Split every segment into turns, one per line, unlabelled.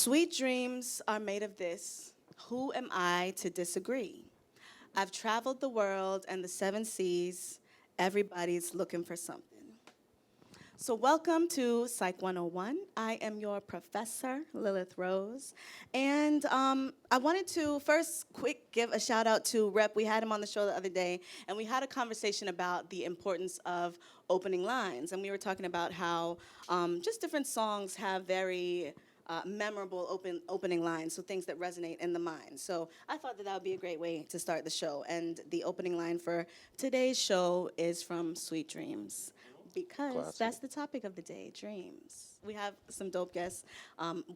Sweet dreams are made of this. Who am I to disagree? I've traveled the world and the seven seas. Everybody's looking for something. So, welcome to Psych 101. I am your professor, Lilith Rose. And I wanted to first quick give a shout out to Rep. We had him on the show the other day, and we had a conversation about the importance of opening lines. And we were talking about how just different songs have very memorable opening lines, so things that resonate in the mind. So I thought that would be a great way to start the show. And the opening line for today's show is from Sweet Dreams, because
Classic.
that's the topic of the day, dreams. We have some dope guests.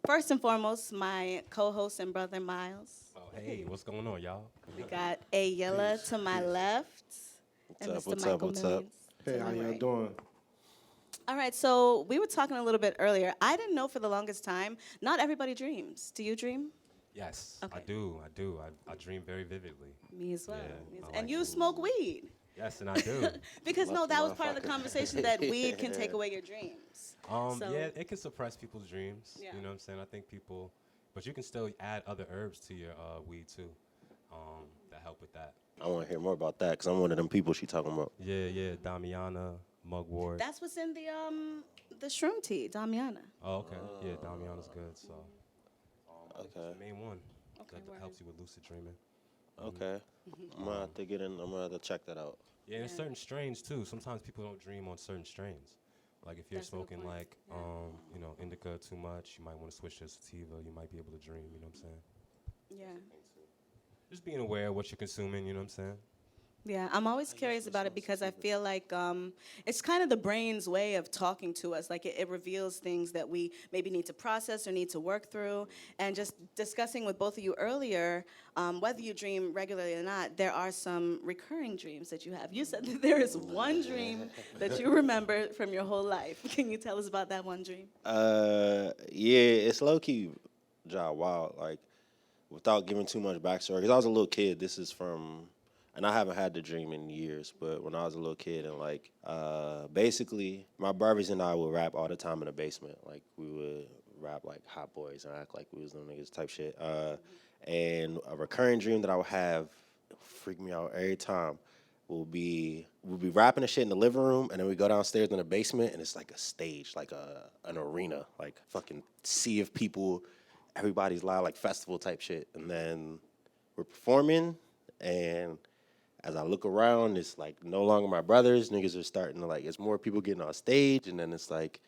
First and foremost, my co-host and brother, Miles.
Oh, hey, what's going on, y'all?
We got a Yillah to my left. And
up,
Mr.
what's
Michael
up, what's up?
Millions
Hey,
to
how
my
y'all
right.
doing?
All right, so we were talking a little bit earlier. I didn't know for the longest time, not everybody dreams. Do you dream?
Yes,
Okay.
I do. I dream very vividly.
Me as well.
Yeah,
Me as-
I
and
like
you
to-
smoke weed.
Yes, and I do.
Because no,
Lucky
that was part of the
motherfucker.
conversation that weed can take away your dreams. So-
Yeah, it can suppress people's dreams.
Yeah.
You know what I'm saying? I think people, but you can still add other herbs to your weed too, that help with that.
I want to hear more about that because I'm one of them people she talking about.
Yeah, Damiana, mugwort.
That's what's in the shroom tea, Damiana.
Oh, okay. Yeah, Damiana's good. So
Okay,
the main one
Okay,
that
word.
helps you with lucid dreaming.
okay. I'm gonna have to get in. I'm gonna have to check that out.
Yeah, and
Yeah.
certain strains too. Sometimes people don't dream on certain strains. Like if you're
That's a good
smoking
point.
like indica too much, you might want to switch to sativa. You might be able to dream. You know what I'm saying?
Yeah.
Just being aware of what you're consuming. You know what I'm saying?
Yeah, I'm always curious about it because I feel like it's kind of the brain's way of talking to us. Like it reveals things that we maybe need to process or need to work through. And just discussing with both of you earlier, whether you dream regularly or not, there are some recurring dreams that you have. You said that there is one dream that you remember from your whole life. Can you tell us about that one dream?
Yeah, it's low key, wild. Like, without giving too much backstory, because I was a little kid. This is from, and I haven't had the dream in years, but when I was a little kid, and like, basically, my brothers and I would rap all the time in the basement. Like, we would rap like hot boys and act like we was them niggas type shit. And a recurring dream that I would have, freak me out every time, we'll be rapping and shit in the living room, and then we go downstairs in the basement, and it's like a stage, like an arena, like fucking sea of people, everybody's loud, like festival type shit, and then we're performing, and as I look around, it's like no longer my brothers. Niggas are starting to like, it's more people getting on stage, and then it's like,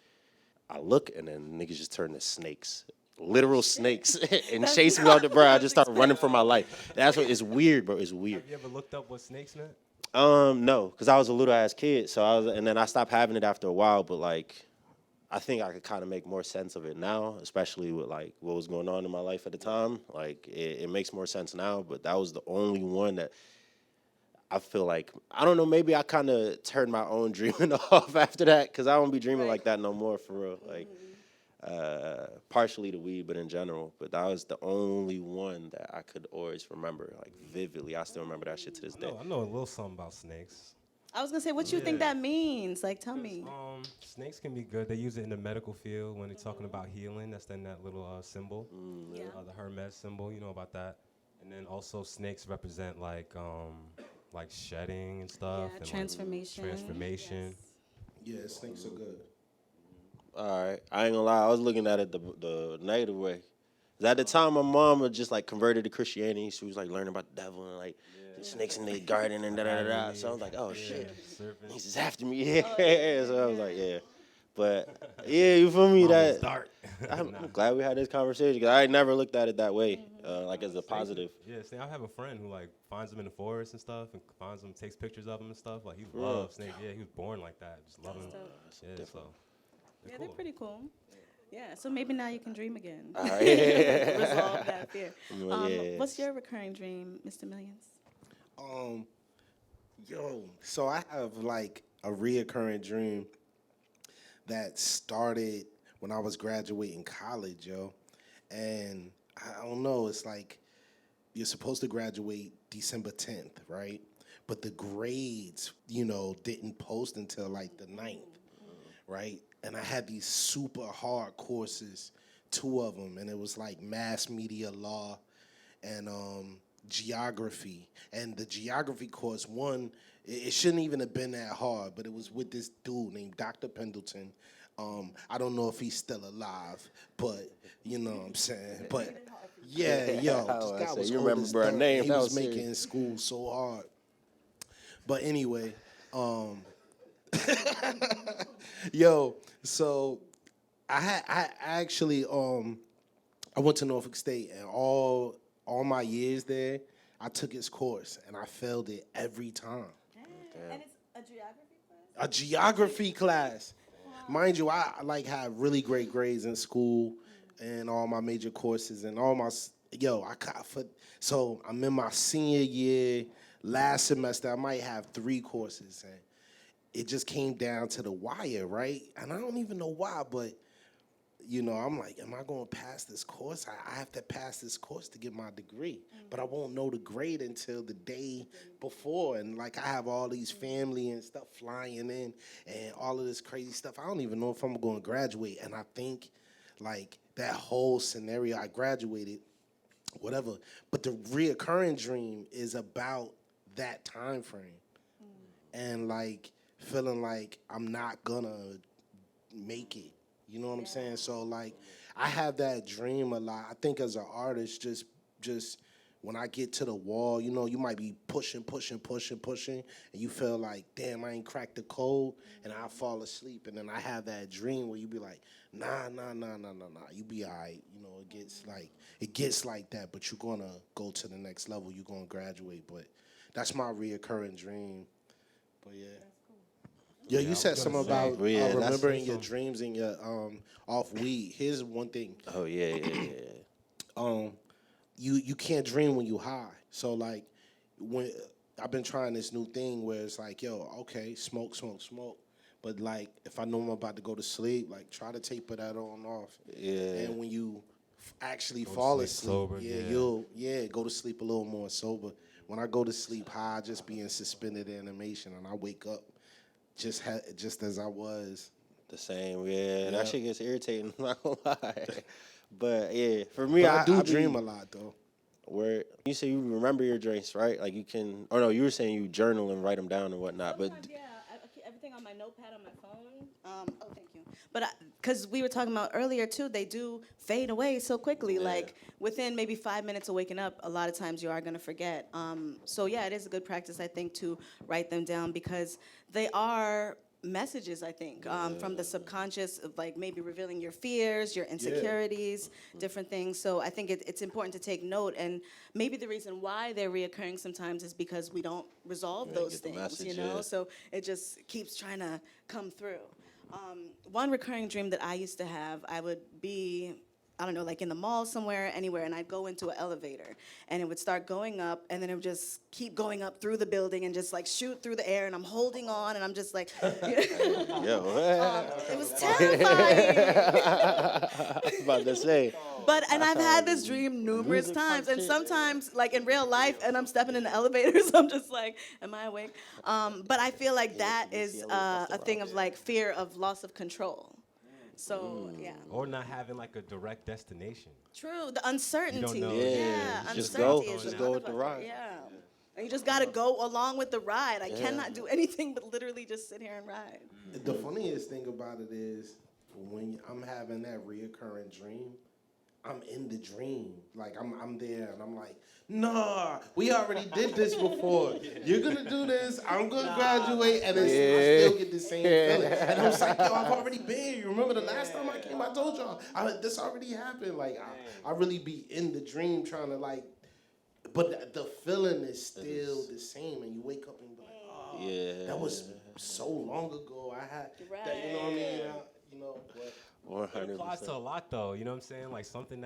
I look, and then niggas just turn to snakes. Literal snakes and
That's
chase me
not
out the
what
bro.
I
I
was
just start running for
expecting.
my life. That's what it's weird, bro. It's weird.
Have you ever looked up what snakes meant?
No, because I was a little ass kid, so and then I stopped having it after a while. But like, I think I could kind of make more sense of it now, especially with like what was going on in my life at the time. Like, it makes more sense now. But that was the only one that I feel like, I don't know, maybe I kind of turned my own dreaming off after that, because I don't be dreaming
Right.
like that no more, for real. Like, partially the weed, but in general. But that was the only one that I could always remember, like vividly. I still remember that shit to this day.
I know a little something about snakes.
I was gonna say, what you think
Yeah.
that means? Like, tell me.
Snakes can be good. They use it in the medical field when they're talking about healing. That's then that little symbol,
Yeah.
the Hermes symbol. You know about that. And then also snakes represent like shedding and stuff.
Yeah,
and
transformation.
Like transformation.
Yes.
Yeah, snakes are good.
All right, I ain't gonna lie, I was looking at it the negative way. 'Cause at the time, my mom had just like converted to Christianity. She was like learning about the devil and like snakes in the garden and da da da da. So I was like, oh shit,
Serpents.
he's just after me. Yeah, so I was like, yeah. But yeah, you feel me?
Mama's
That
dark.
I'm glad we had this conversation, because I never looked at it that way, like as a positive.
Yeah, see, I have a friend who like finds them in the forest and stuff, and finds them, takes pictures of them and stuff. Like he
real?
loves snakes. Yeah, he was born like that, just loving them.
dope.
Yeah,
different.
so
Yeah, they're pretty cool. Yeah, so maybe now you can dream again.
All right.
Resolve that fear.
Yes.
What's your recurring dream, Mr. Millions?
So I have like a reoccurring dream that started when I was graduating college, yo. And I don't know, it's like you're supposed to graduate December 10th, right? But the grades, didn't post until like the 9th, right? And I had these super hard courses two of them, and it was like mass media law and geography. And the geography course, one, it shouldn't even have been that hard, but it was with this dude named Dr. Pendleton. I don't know if he's still alive, but you know what I'm saying. But yeah, yo, this guy was
you
old
remember
as
bro
dirt.
name?
He
That
was
was
making
serious.
school so hard. But anyway, yo, so I actually I went to Norfolk State, and all my years there, I took his course and I failed it every time.
And it's a geography class?
A geography class. Mind you, I like had really great grades in school and all my major courses and all my I got so I'm in my senior year. Last semester I might have 3 courses, and it just came down to the wire, right? And I don't even know why, but you know, I'm like, am I going to pass this course? I have to pass this course to get my degree, but I won't know the grade until the day before. And like, I have all these family and stuff flying in and all of this crazy stuff. I don't even know if I'm going to graduate. And I think like that whole scenario, I graduated, whatever. But the reoccurring dream is about that time frame. And like feeling like I'm not gonna make it. You know what I'm saying? So like I have that dream a lot. I think as an artist, just when I get to the wall, you know, you might be pushing, and you feel like, damn, I ain't cracked the code, and I fall asleep, and then I have that dream where you be like, nah, you be all right. You know, it gets like that, but you're gonna go to the next level. You're gonna graduate, but that's my reoccurring dream. But yeah. Yo, you said something about
Yeah, that's
remembering your
awesome.
dreams and your off weed. Here's one thing.
Oh yeah.
You can't dream when you high. So like when I've been trying this new thing where it's like, yo, okay, smoke. But like if I know I'm about to go to sleep, like try to taper that on off.
Yeah.
And when you actually
Go to
fall
sleep
asleep,
sober,
you'll go to sleep a little more sober. When I go to sleep high, I just be in suspended animation, and I wake up just as I was.
The same, yeah.
Yeah.
That shit gets irritating, I'm not gonna lie. But yeah, for me,
But I do
be-
dream a lot though.
Where you say you remember your drinks, right? Like you can, or no, you were saying you journal and write them down and whatnot. But
Sometimes, yeah, I keep everything on my notepad on my phone. Oh, thank you. But because we were talking about earlier too, they do fade away so quickly.
Yeah.
Like within maybe 5 minutes of waking up, a lot of times you are gonna forget. So yeah, it is a good practice, I think, to write them down because they are messages, I think, from the subconscious of like maybe revealing your fears, your insecurities, different things. So I think it's important to take note. And maybe the reason why they're reoccurring sometimes is because we don't resolve those
get the
things,
message,
you know?
yeah.
So it just keeps trying to come through. One recurring dream that I used to have, I would be, I don't know, like in the mall somewhere, anywhere, and I'd go into an elevator, and it would start going up, and then it would just keep going up through the building and just like shoot through the air, and I'm holding on, and I'm just like, it was terrifying.
I was about to say,
And I've had this dream numerous times, and sometimes, like in real life, and I'm stepping in the elevators, I'm just like, am I awake? But I feel like that is a thing of like fear of loss of control. So yeah,
Or not having like a direct destination.
true. The uncertainty,
know.
yeah,
Just
uncertainty
go.
is
Just
a
go with the
motherfucker,
ride.
Yeah, and you just gotta go along with the ride. I cannot do anything but literally just sit here and ride.
The funniest thing about it is when I'm having that reoccurring dream, I'm in the dream. Like I'm there and I'm like, nah, we already did this before. You're gonna do this, I'm gonna graduate, and I still get the same feeling. And I'm like, yo, I've already been here. You remember the last time I came, I told y'all, this already happened. Like I really be in the dream trying to like, but the feeling is still the same, and you wake up and be like, oh,
yeah,
that was so long ago. I had that, you know what I mean? But
It applies to a
100%.
lot though, you know what I'm saying? Like something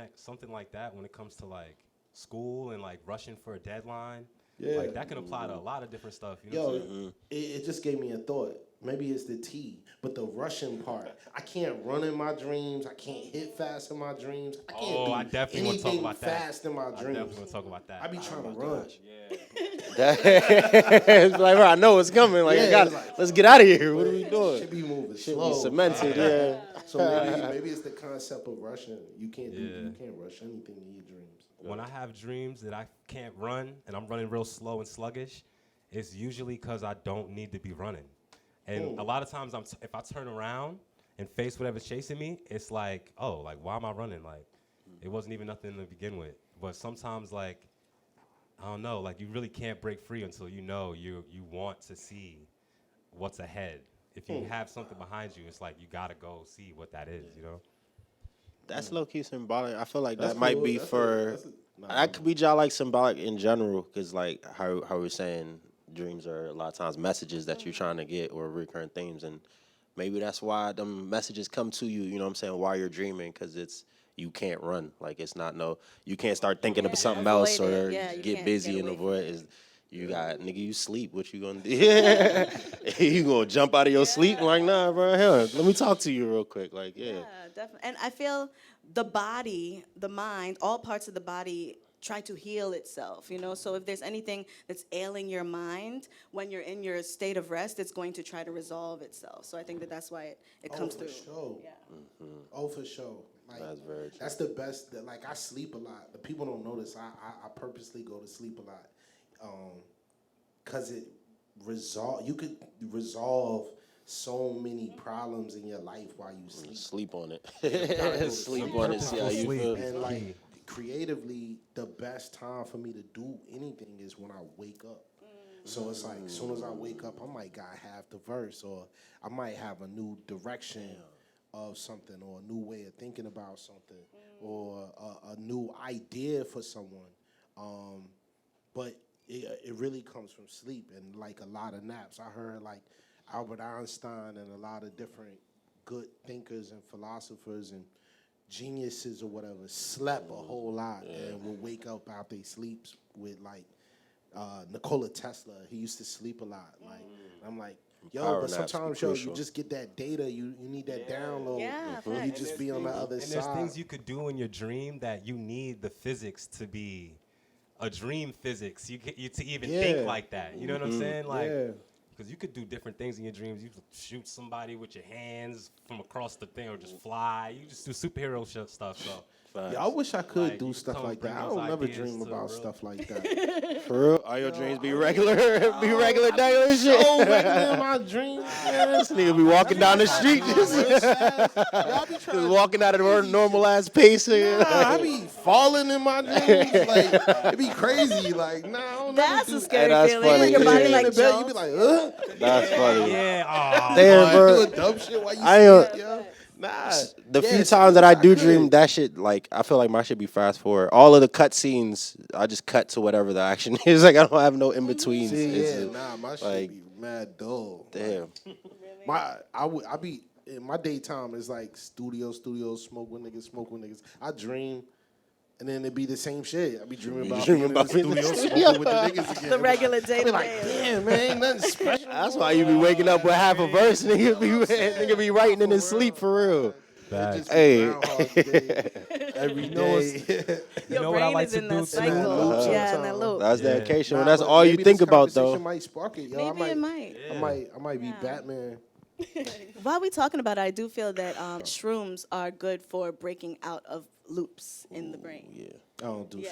like that when it comes to like school and like rushing for a deadline.
Yeah.
Like that can apply to a lot of different stuff. You know what I'm saying?
it just gave me a thought. Maybe it's the tea, but the rushing part. I can't run in my dreams. I can't hit fast in my dreams. I can't do
I definitely want to talk
anything
about that.
fast in my
I
dreams.
definitely want to talk about that.
I be trying to run.
Yeah.
It's like, bro, I know it's coming. Like,
Yeah,
I got
it's like,
let's get out of here. What are we doing?
Should be moving
Should
slow.
be cemented, yeah.
So maybe it's the concept of rushing. You can't rush anything in your dreams.
When I have dreams that I can't run and I'm running real slow and sluggish, it's usually because I don't need to be running. And a lot of times, if I turn around and face whatever's chasing me, it's like, oh, like, why am I running? Like, it wasn't even nothing to begin with. But sometimes, like, I don't know, like, you really can't break free until you know you want to see what's ahead. If you have something behind you, it's like you got to go see what that is, you know?
That's low key symbolic. I feel like
That's
that might
cool.
be for. That could be just like symbolic in general, because like how we're saying, dreams are a lot of times messages that you're trying to get or recurring themes, and maybe that's why them messages come to you. You know what I'm saying? While you're dreaming, because it's you can't run. Like it's not you can't start thinking of something else
Avoid
or
it. Yeah, you
get
can't
busy
get
and
away from
avoid. Is you got nigga, you sleep. What you gonna do? You gonna jump out of your sleep? Like nah, bro. Hell, let me talk to you real quick. Like yeah.
Yeah, definitely. And I feel the body, the mind, all parts of the body try to heal itself, you know? So if there's anything that's ailing your mind, when you're in your state of rest, it's going to try to resolve itself. So I think that's why it comes through.
Sure.
Yeah.
Oh, for sure. Like,
That's very true.
That's the best. Like I sleep a lot. The people don't notice. I purposely go to sleep a lot, cause it resolve. You could resolve so many problems in your life while you sleep.
Sleep on it.
gotta go to
Sleep
sleep.
on it. See how you
Sleep.
feel.
And like creatively, the best time for me to do anything is when I wake up. So it's like as soon as I wake up, I might got half the verse, or I might have a new direction of something, or a new way of thinking about something, or a new idea for someone. But it really comes from sleep and like a lot of naps. I heard like Albert Einstein and a lot of different good thinkers and philosophers and geniuses or whatever slept a whole lot and will wake up out their sleeps with like Nikola Tesla. He used to sleep a lot. Like I'm like, yo,
Power
but
naps
sometimes
be
you
crucial.
just get that data. You need that download.
Yeah,
And you
facts.
just be on the other
And
side.
there's things you could do in your dream that you need the physics to be a dream physics. You to even think like that. You know what I'm saying? Like, because you could do different things in your dreams. You could shoot somebody with your hands from across the thing, or just fly. You just do superhero stuff. So.
Yeah, I wish I could
Like,
do
you
stuff
come
like
bring
that. I
those
don't never
ideas
dream
to the
about
world.
stuff like that.
For real? All your dreams be regular, be regular daily shit.
Oh, regular in my dreams, man.
This nigga be walking down the street just walking out of the normal ass pace.
I be falling in my dreams. Like it be crazy. Like nah, I don't
That's
never
a
do
scary
that's
feeling
funny.
when your
Yeah.
body
in
like
the bed, you be
jumps.
like,
That's funny.
Yeah.
Damn, bro.
doing dumb shit while you
I ain't-
sleep, yo. Nah.
The
Yeah,
few
sometimes
times that I do
could.
dream, that shit, like, I feel like my shit be fast forward. All of the cut scenes, I just cut to whatever the action is. Like, I don't have no in betweens.
See, yeah, nah, my shit
like,
be mad dull.
damn.
I be in my daytime is like studio, smoke with niggas. I dream, and then it be the same shit. I be dreaming about being in the studio, smoking with the niggas again.
The regular day
I be
to
like,
day.
damn, man, ain't nothing special.
That's why you be waking up with half a verse. Nigga be writing in his sleep for real.
It just be
Hey.
Groundhog Day every day.
Your
know what I
brain
like
is
to
in
do
that
too?
cycle. Yeah, in that loop.
That's dedication.
Nah,
That's
but
all you
maybe
think
this
about,
conversation
though.
might spark it, yo.
Maybe it might.
I might be Batman.
While we talking about it, I do feel that shrooms are good for breaking out of loops in the brain.
Yeah.
I don't do
Yeah.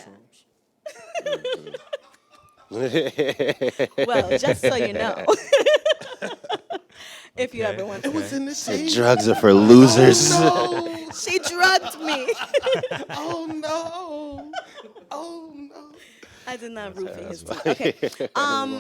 shrooms.
Well, just so you know. If you ever want to.
What's in the tape?
Drugs are for losers.
No.
She drugged me.
Oh no. Oh no.
I did not roofie his teeth. Okay.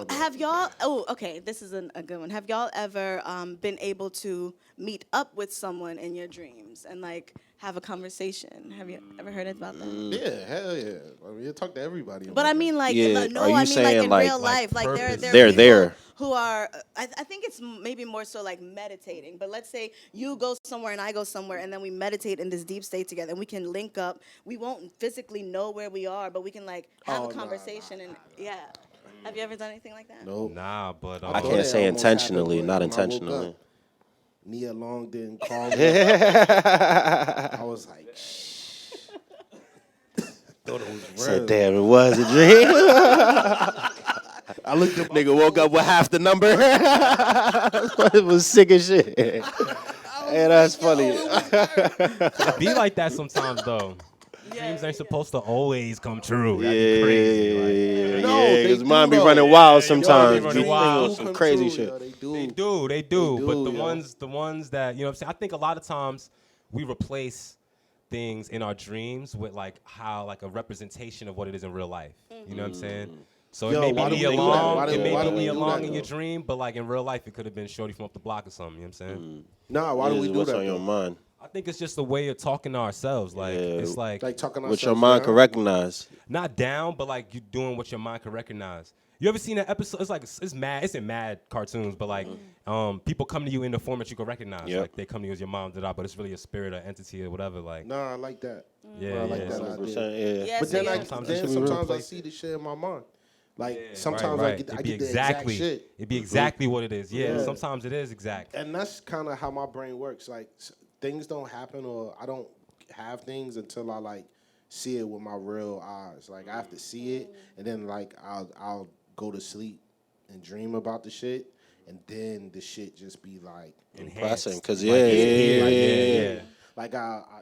Have y'all? Oh, okay. This is a good one. Have y'all ever been able to meet up with someone in your dreams and like have a conversation? Have you ever heard about that?
Yeah, hell yeah. I mean, you talk to everybody.
But I mean, like,
Yeah,
no,
are you
I mean, like
saying,
in
like-
real life, like
purpose?
they're
They're
people
there.
who are. I think it's maybe more so like meditating. But let's say you go somewhere and I go somewhere, and then we meditate in this deep state together, and we can link up. We won't physically know where we are, but we can like have a conversation and yeah. Have you ever done anything like that?
Nope.
Nah, but
I can't say intentionally, not intentionally.
Nia Long didn't call me. I was like, shh. Thought it was real.
Said, damn, it was a dream.
I looked at my
Nigga woke up with half the number. It was sick as shit. Hey, that's funny.
It be like that sometimes though. Dreams ain't supposed to always come true. That'd be crazy. Like,
No,
yeah,
they
because
do,
mine be
though.
running wild
Yo, your mind be
sometimes.
running
Be
wild.
thinking some crazy shit.
Yo, they do.
they do. But the
yo.
ones that, you know what I'm saying? I think a lot of times we replace things in our dreams with like how like a representation of what it is in real life. You know what I'm saying? So
Yo,
it
why
may
do
be
we do that?
along,
Why do-
it may
why do
be
we do
along
that,
in your
though?
dream, but like in real life it could have been shorty from up the block or something, you know what I'm saying?
Nah, why do we do
What's
that?
on your
though?
mind?
I think it's just a way of talking to ourselves. Like it's like
Like talking
What your
ourselves
mind
down?
can recognize.
not down, but like you doing what your mind can recognize. You ever seen that episode? It's like it's in mad cartoons, but like people come to you in the form that you can recognize.
Yep.
Like they come to you as your mom, but it's really a spirit or entity or whatever. Like
Nah, I like that.
yeah,
I like
yeah.
that
100%,
idea.
yeah.
Yes,
But then,
yeah.
sometimes I see the shit in my mind. Like sometimes I
It'd
get
be
the exact shit,
It'd be exactly what it is. Yeah,
Yeah.
sometimes it is exact.
and that's kind of how my brain works. Like things don't happen, or I don't have things until I like see it with my real eyes. Like I have to see it, and then like I'll go to sleep and dream about the shit, and then the shit just be like
Pressing, because
yeah.
Like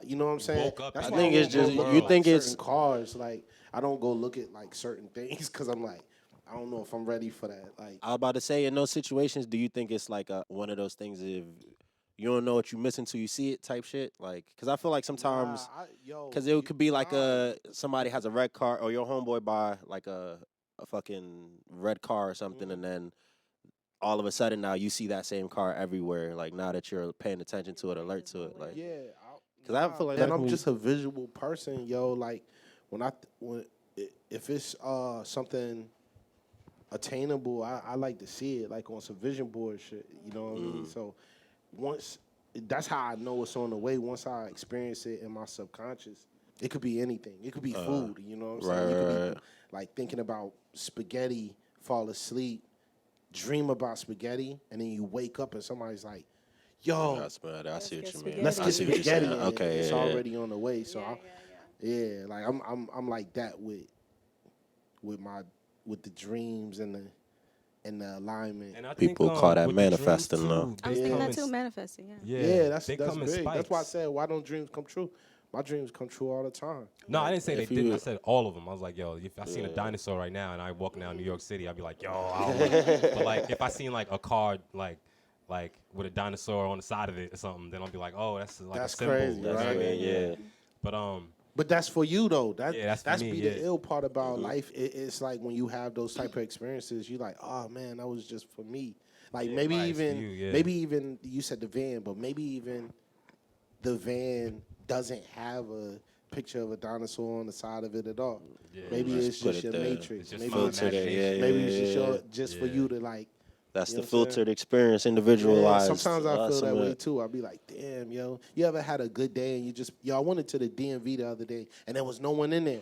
you know what I'm saying?
Woke up
That's
in
why
think
I
it's
don't
just-
go look
you
at,
think
like,
it's-
certain cars. Like I don't go look at like certain things because I'm like I don't know if I'm ready for that. Like
I was about to say, in those situations, do you think it's like one of those things if you don't know what you missing till you see it type shit? Like, because I feel like sometimes, because it could be like somebody has a red car or your homeboy buy like a fucking red car or something, and then all of a sudden now you see that same car everywhere. Like now that you're paying attention to it, alert to it. Like,
yeah,
because I feel like
then
that
I'm
can-
just a visual person, yo. Like if it's something attainable, I like to see it like on some vision board shit. You know what I mean? So once that's how I know it's on the way. Once I experience it in my subconscious, it could be anything. It could be food. You know what I'm saying? You could be like thinking about spaghetti, fall asleep, dream about spaghetti, and then you wake up and somebody's like, "Yo,
That's bad. I see what you mean.
let's
I
get
see what you're
spaghetti."
saying.
And
Okay,
it's
yeah, yeah.
already on the way. So yeah, like I'm like that with the dreams and the alignment.
And I
People
think,
call that
with the dreams,
manifesting,
too,
though.
I
they
was thinking
come
that
in
too,
s-
manifesting, yeah.
Yeah, that's
they come in
big. That's why I
spikes.
said, why don't dreams come true? My dreams come true all the time.
No, I didn't say they
if
didn't.
you-
I said all of them. I was like, yo, if I seen a dinosaur right now and I walking down New York City, I'd be like, yo, I don't want it. But like, if I seen like a car like with a dinosaur on the side of it or something, then I'll be like, oh, that's like
That's
a symbol.
crazy,
You know what I
right?
mean?
Yeah.
But
But that's for you though.
Yeah, that's for me,
be
yeah.
the ill part about life. It's like when you have those type of experiences, you're like, oh man, that was just for me. Like maybe
right, it's for
even
you, yeah.
maybe even you said the van, but maybe even the van doesn't have a picture of a dinosaur on the side of it at all. Maybe it's
put
just
it
your
there.
matrix.
It's just
Maybe
my
it's
imagination.
maybe it's just for
Yeah.
you to like.
That's
You
the
know what I'm saying?
filtered experience,
Yeah,
individualized.
sometimes I feel
some
that
of
way
it.
too. I'll be like, damn, yo. You ever had a good day and you just, I went to the DMV the other day and there was no one in there.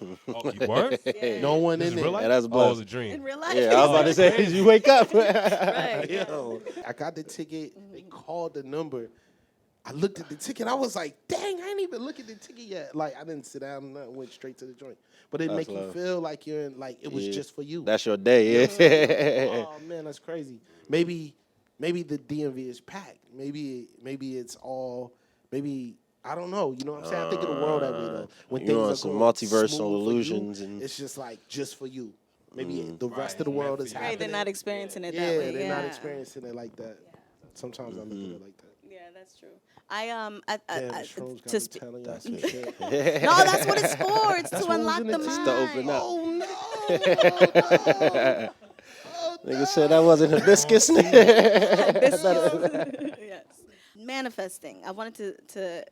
oh, you were?
No one
This
in
is
there.
real life?
Yeah, that's
Oh, it
blessed.
was a dream.
In real life.
Yeah, I was about to say, you wake up.
Right.
Yo, I got the ticket. They called the number. I looked at the ticket. I was like, dang, I ain't even look at the ticket yet. Like, I didn't sit down and nothing, went straight to the joint. But it make you
love.
feel like you're in, like, it was just for you.
That's your day, yeah.
Oh, man, that's crazy. Maybe the DMV is packed. Maybe it's all, maybe, I don't know. You know what I'm saying? I think of the world that way, though. When
You
things
want
are
some
going
multiversal
smooth for you,
illusions and-
it's just like, just for you. Maybe the rest
Right.
of the world
Meant
is
for you.
Right,
happening.
they're not experiencing it
Yeah,
that way.
they're not experiencing it like that. Sometimes I look at it like that.
Yeah, that's true. I
Damn, this room's got
to
me
sp-
telling you
That's
some
it.
shit.
No, that's what it's for. It's
That's
to
what was
unlock
in
the
the
mind.
text.
To open up.
Oh, no.
Nigga said that wasn't hibiscus.
Yes. Manifesting. I wanted to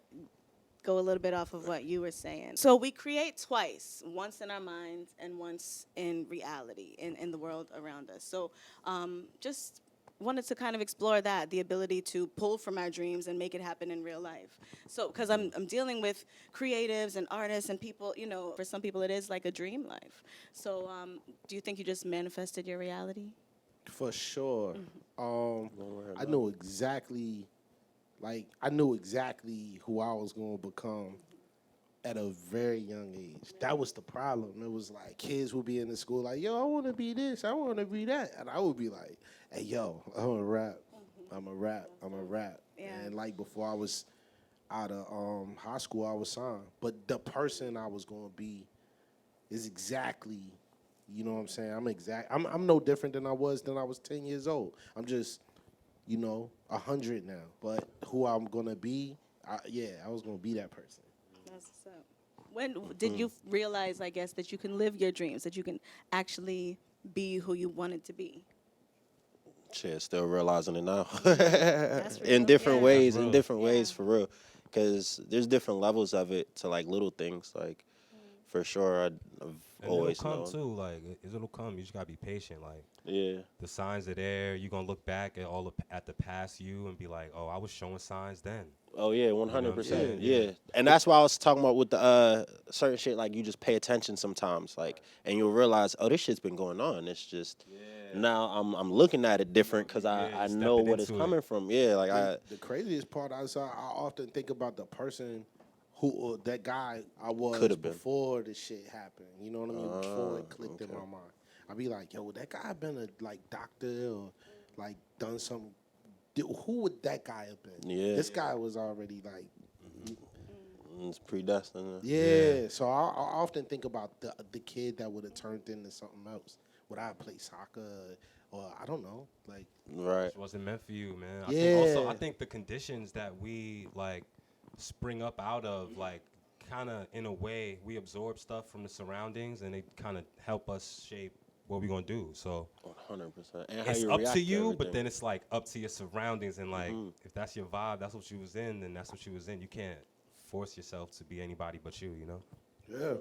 go a little bit off of what you were saying. So we create twice, once in our minds and once in reality, in the world around us. So just wanted to kind of explore that, the ability to pull from our dreams and make it happen in real life. So, because I'm dealing with creatives and artists and people, you know, for some people it is like a dream life. So do you think you just manifested your reality?
For sure. I knew exactly who I was going to become at a very young age. That was the problem. It was like kids would be in the school like, yo, I want to be this, I want to be that. And I would be like, hey, yo, I'm a rap. I'm a rap. I'm a rap.
Yeah.
And like before I was out of high school, I was signed. But the person I was going to be is exactly, you know what I'm saying? I'm no different than I was 10 years old. I'm just, 100 now. But who I'm going to be, I was going to be that person.
That's what's up. When did you realize, I guess, that you can live your dreams, that you can actually be who you wanted to be?
Shit, still realizing it now.
That's real.
In different
Yeah.
ways,
That's
in
real.
different ways,
Yeah.
for real. Because there's different levels of it to like little things. Like, for sure, I've
And
always
it'll come
known.
too. Like it'll come. You just gotta be patient. Like
Yeah.
the signs are there. You're gonna look back at at the past you and be like, oh, I was showing signs then.
Oh yeah,
what I'm
100%.
saying?
Yeah.
Yeah.
And that's why I was talking about with the certain shit. Like you just pay attention sometimes, like, and you'll realize, oh, this shit's been going on. It's just now I'm looking at it different because I
you
know
stepping
what it's
into it.
coming from. Yeah, like
The craziest part is I often think about the person who that guy I was
Could've been.
before the shit happened. You know what I mean? Before it clicked in
okay.
my mind, I'd be like, yo, would that guy been a like doctor or like done some? Who would that guy have been?
Yeah.
This guy was already like,
it's predestined.
yeah. So I often think about the kid that would have turned into something else. Would I play soccer or I don't know, like.
Right.
It wasn't meant for you, man. I
Yeah.
think also, I think the conditions that we like spring up out of, like, kind of in a way, we absorb stuff from the surroundings, and they kind of help us shape what we're gonna do. So
100%. And how
it's
you
up
react
to you, but
everything.
then it's like up to your surroundings, and like if that's your vibe, that's what you was in, then that's what you was in. You can't force yourself to be anybody but you, you know.
Yeah.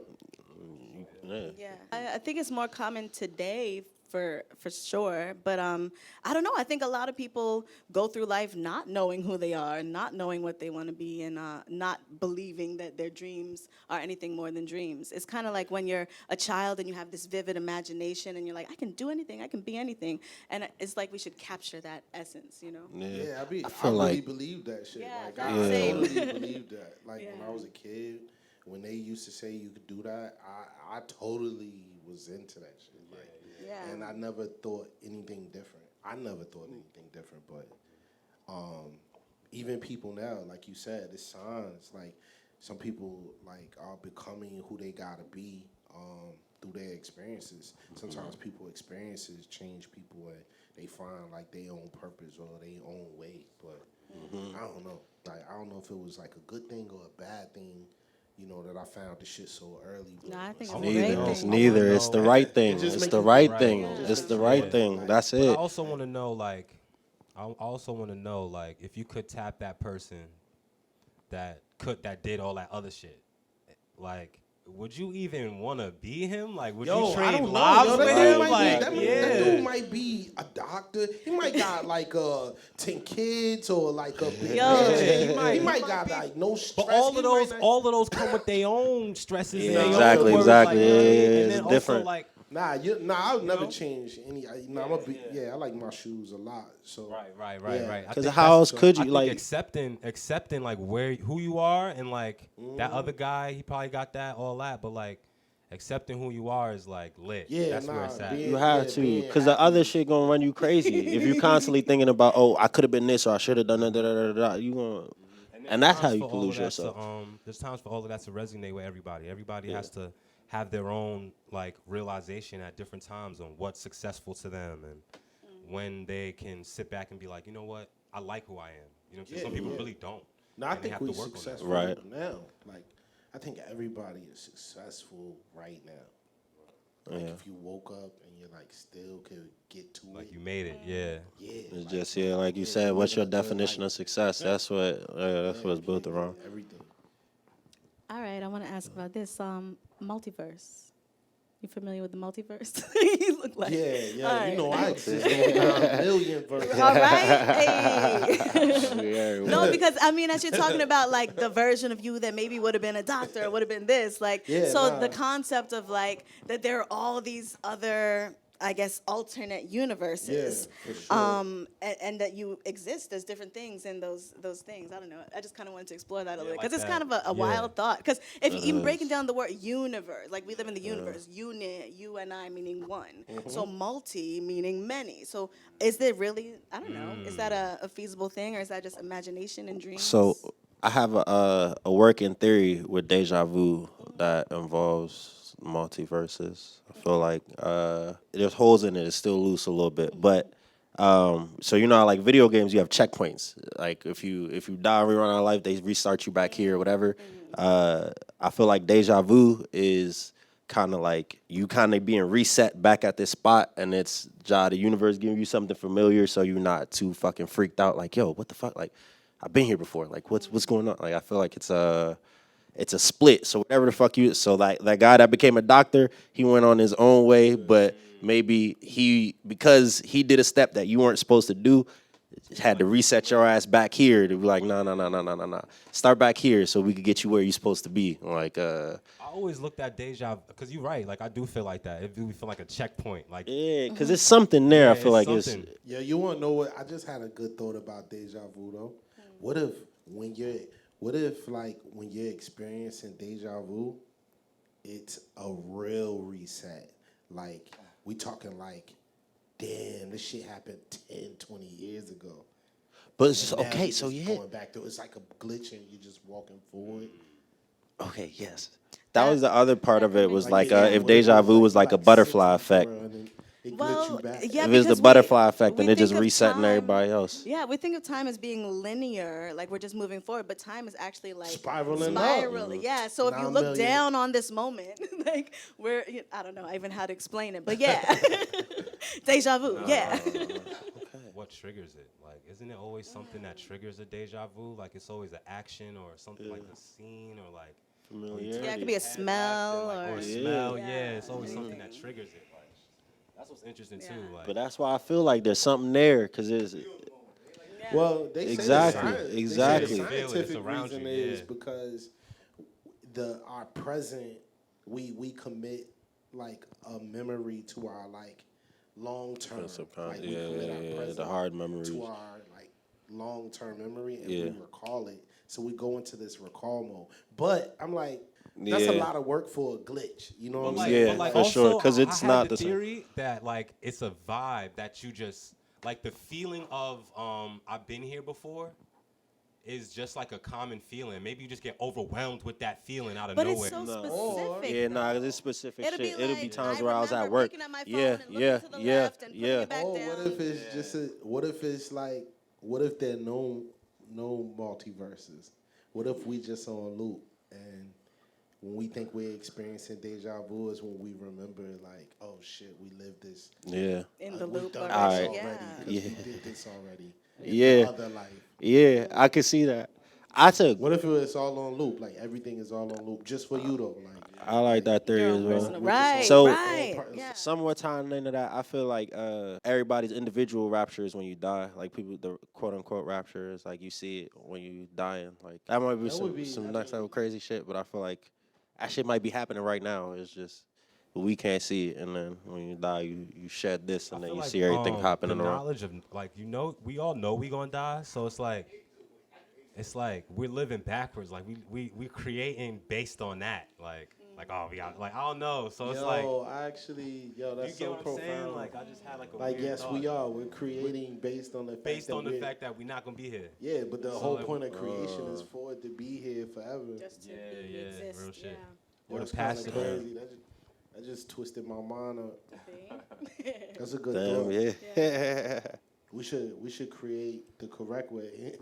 Yeah.
Yeah, I think it's more common today for sure. But I don't know. I think a lot of people go through life not knowing who they are, and not knowing what they want to be, and not believing that their dreams are anything more than dreams. It's kind of like when you're a child and you have this vivid imagination, and you're like, I can do anything, I can be anything, and it's like we should capture that essence, you know?
Yeah, I
feel
really
like-
believe that shit.
Yeah,
Like
that's
I
same.
totally believe that. Like when
Yeah.
I was a kid, when they used to say you could do that, I totally was into that shit. Like,
Yeah.
and I never thought anything different. I never thought anything different. But even people now, like you said, it's signs. Like some people like are becoming who they gotta be through their experiences. Sometimes people experiences change people and they find like their own purpose or their own way. But I don't know. Like I don't know if it was like a good thing or a bad thing. You know that I found the shit so early. But
No, I think it's
I
a
wanna
great
know.
It's
thing.
neither.
wanna
It's the
know.
right thing.
just
It's
make
the
you
right
feel
thing.
right.
It's the
Yeah.
right thing. That's
But I
it.
also want to know, like, I also want to know, like, if you could tap that person that did all that other shit, like, would you even want to be him? Like, would you
I
trade
don't know.
lives
Yo,
with
that
him?
dude might
Like,
be, that dude might be a doctor. He might got like 10 kids or like a big
Yo.
mansion. He might got like no stress.
But all
He
of
might
those,
not-
all of those come with their own stresses and
Yeah,
their
exactly,
own worries,
exactly.
Like, you know what I mean?
Yeah,
And
it's
then also,
different.
like,
I would never
know?
change any. I'm a big, I like my shoes a lot. So
right.
Yeah.
I
Because
think
how
that's-
else could
I
you
think
like?
accepting like who you are, and like that other guy, he probably got that, all that, but like accepting who you are is like lit.
Yeah,
That's where it's at.
being-
You have
yeah,
to,
being
because the other
happy.
shit gonna run you crazy. If you constantly thinking about, oh, I could have been this or I should have done that, you gonna, and that's how
Times
you
for
can
all
lose
of that
yourself.
there's times for all of that to resonate with everybody. Everybody has to have their own like realization at different times on what's successful to them, and when they can sit back and be like, you know what, I like who I am. You know what I'm saying?
Yeah,
Some people
yeah.
really don't.
No, I
and they
think
have to
we're
work on that.
successful
Right.
now. Like I think everybody is successful right now. Like
Yeah.
if you woke up and you're like still could get to
Like
it.
you made it, yeah.
Yeah.
It's just like you said, what's your definition of success? That's what it's built around.
Everything.
All right, I want to ask about this multiverse. You familiar with the multiverse? You look like
Yeah.
All
You know
right.
I exist on 9 million versions.
All right. Hey. No, because I mean, as you're talking about like the version of you that maybe would have been a doctor, would have been this, like,
Yeah,
so
nah.
the concept of like that there are all these other I guess, alternate universes.
Yeah, for sure.
And that you exist as different things in those things. I don't know. I just kind of wanted to explore that a little bit
like
because it's
that.
kind of a
Yeah.
wild thought. Because if you even breaking down the word universe, like we live in the universe, unit, you and I meaning one. So multi meaning many. So is there really? I don't know. Is that a feasible thing, or is that just imagination and dreams?
So I have a working theory with deja vu that involves multiverses. I feel like there's holes in it. It's still loose a little bit, but so you know how, like video games, you have checkpoints. Like if you die and rerun out of life, they restart you back here or whatever. I feel like deja vu is kind of like you kind of being reset back at this spot, and it's the universe giving you something familiar, so you're not too fucking freaked out. Like, yo, what the fuck? Like, I've been here before. Like, what's going on? Like, I feel like it's a split. So whatever the fuck you. So like that guy that became a doctor, he went on his own way, but maybe because he did a step that you weren't supposed to do, had to reset your ass back here to be like, no. Start back here so we could get you where you're supposed to be. Like,
I always looked at deja because you're right. Like I do feel like that. It do feel like a checkpoint. Like
yeah, because it's something there.
Yeah,
I feel
it's
like
something.
Yeah, you want to know what? I just had a good thought about deja vu though. What if when you're experiencing deja vu, it's a real reset? Like we talking like, damn, this shit happened 10, 20 years ago.
But it's just,
And now
okay,
you're
so
just
yeah.
going back to it's like a glitch and you're just walking forward.
Okay, yes. That was the other part of it was like
yeah,
if
what if
deja
it was
vu was like a butterfly
60 for
effect.
real and then it glitch
Well,
you back?
yeah,
If it's the
because
butterfly effect,
we
then it just
think of
resetting
time-
everybody else.
Yeah, we think of time as being linear, like we're just moving forward, but time is actually like
Spiraling up.
spiraling. Yeah, so if you
9
look
million.
down on this moment, like I don't know even how to explain it, but yeah, deja vu. Yeah.
what triggers it? Like, isn't it always something that triggers a deja vu? Like it's always an action or something like a scene or like.
Yeah, it could be a smell
Or
or
a smell.
Yeah,
Yeah, it's always something that
anything.
triggers it. Like that's what's interesting too. Like,
But that's why I feel like there's something there, because it's
Well, they
Exactly,
say the
exactly.
the
You feel it, it's
scientific
around
reason
you,
is
yeah.
because our present we commit like a memory to our like long term. Like we commit our present
the hard memories.
to our like long term memory, and
Yeah.
we recall it. So we go into this recall mode. But I'm like, that's a
Yeah.
lot of work for a glitch. You know what I'm
like,
saying?
Yeah,
but like
for
also,
sure, 'cause it's
I
not
had
the
the
same.
theory that like it's a vibe that you just like the feeling of I've been here before is just like a common feeling. Maybe you just get overwhelmed with that feeling out of
But
nowhere.
it's so
No.
specific.
Yeah, nah,
though.
it's specific
It'll
shit.
be
It'll be
like,
times where I was at
remember
work.
looking at my phone
Yeah,
and looking
yeah,
to the
yeah,
left and putting
yeah.
it back
Oh,
down.
what if it's just what if it's like, what if there are no multiverses? What if we just on loop, and when we think we're experiencing deja vu is when we remember like, oh shit, we lived this.
Yeah.
in the
We've
loop
done
already.
this
Yeah.
already, 'cause we did this already. In
Yeah.
the other life.
Yeah, I could see that. I took.
What if it's all on loop? Like everything is all on loop just for you though. Like
I like that theory
Your
as
own
well.
personal-
we're just
Right,
So-
right.
all
Yeah.
Somewhere tying into that, I feel like everybody's individual rapture is when you die. Like people, the quote unquote rapture is like you see it when you dying. Like that might be
That
some,
would be-
some next level crazy shit, but I feel like that shit might be happening right now. It's just we can't see it, and then when you die, you shed this, and
I
then
feel
you
like,
see everything happening
the
around.
knowledge of like we all know we gonna die, so it's like we're living backwards. Like we creating based on that. Like oh we got like I don't know. So it's like
yo, that's
you get
so
what I'm
profound.
saying? Like I just had like a
Like
weird
yes,
thought.
we are. We're creating based on the fact
based
that
on the
we're-
fact that we're not gonna be here.
Yeah, but the
So,
whole
like,
point of creation is for it to be here forever.
Just to
Yeah,
exist.
real shit.
Yeah.
Or
That's
the
kinda
past.
crazy. That just twisted my mind up.
See?
That's a good
Damn,
thought.
yeah.
We should create the correct way,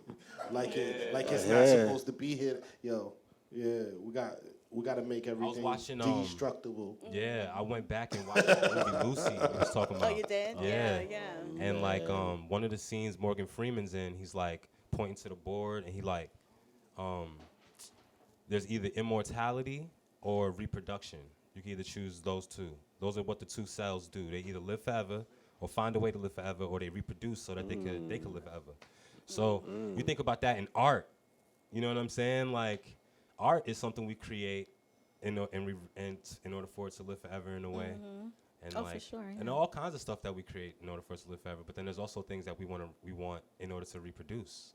like it's not supposed to be here. Yo, yeah, we got to make everything
watching,
destructible.
Yeah, I went back and watched the movie Lucy. It was talking
Oh,
about.
you did?
Yeah.
Yeah.
And like one of the scenes Morgan Freeman's in, he's like pointing to the board and he like there's either immortality or reproduction. You can either choose those two. Those are what the two cells do. They either live forever or find a way to live forever, or they reproduce so that they could live forever. So you think about that in art. You know what I'm saying? Like art is something we create in order for it to live forever in a way. And
Oh, for sure,
and
yeah.
all kinds of stuff that we create in order for us to live forever. But then there's also things that we want in order to reproduce.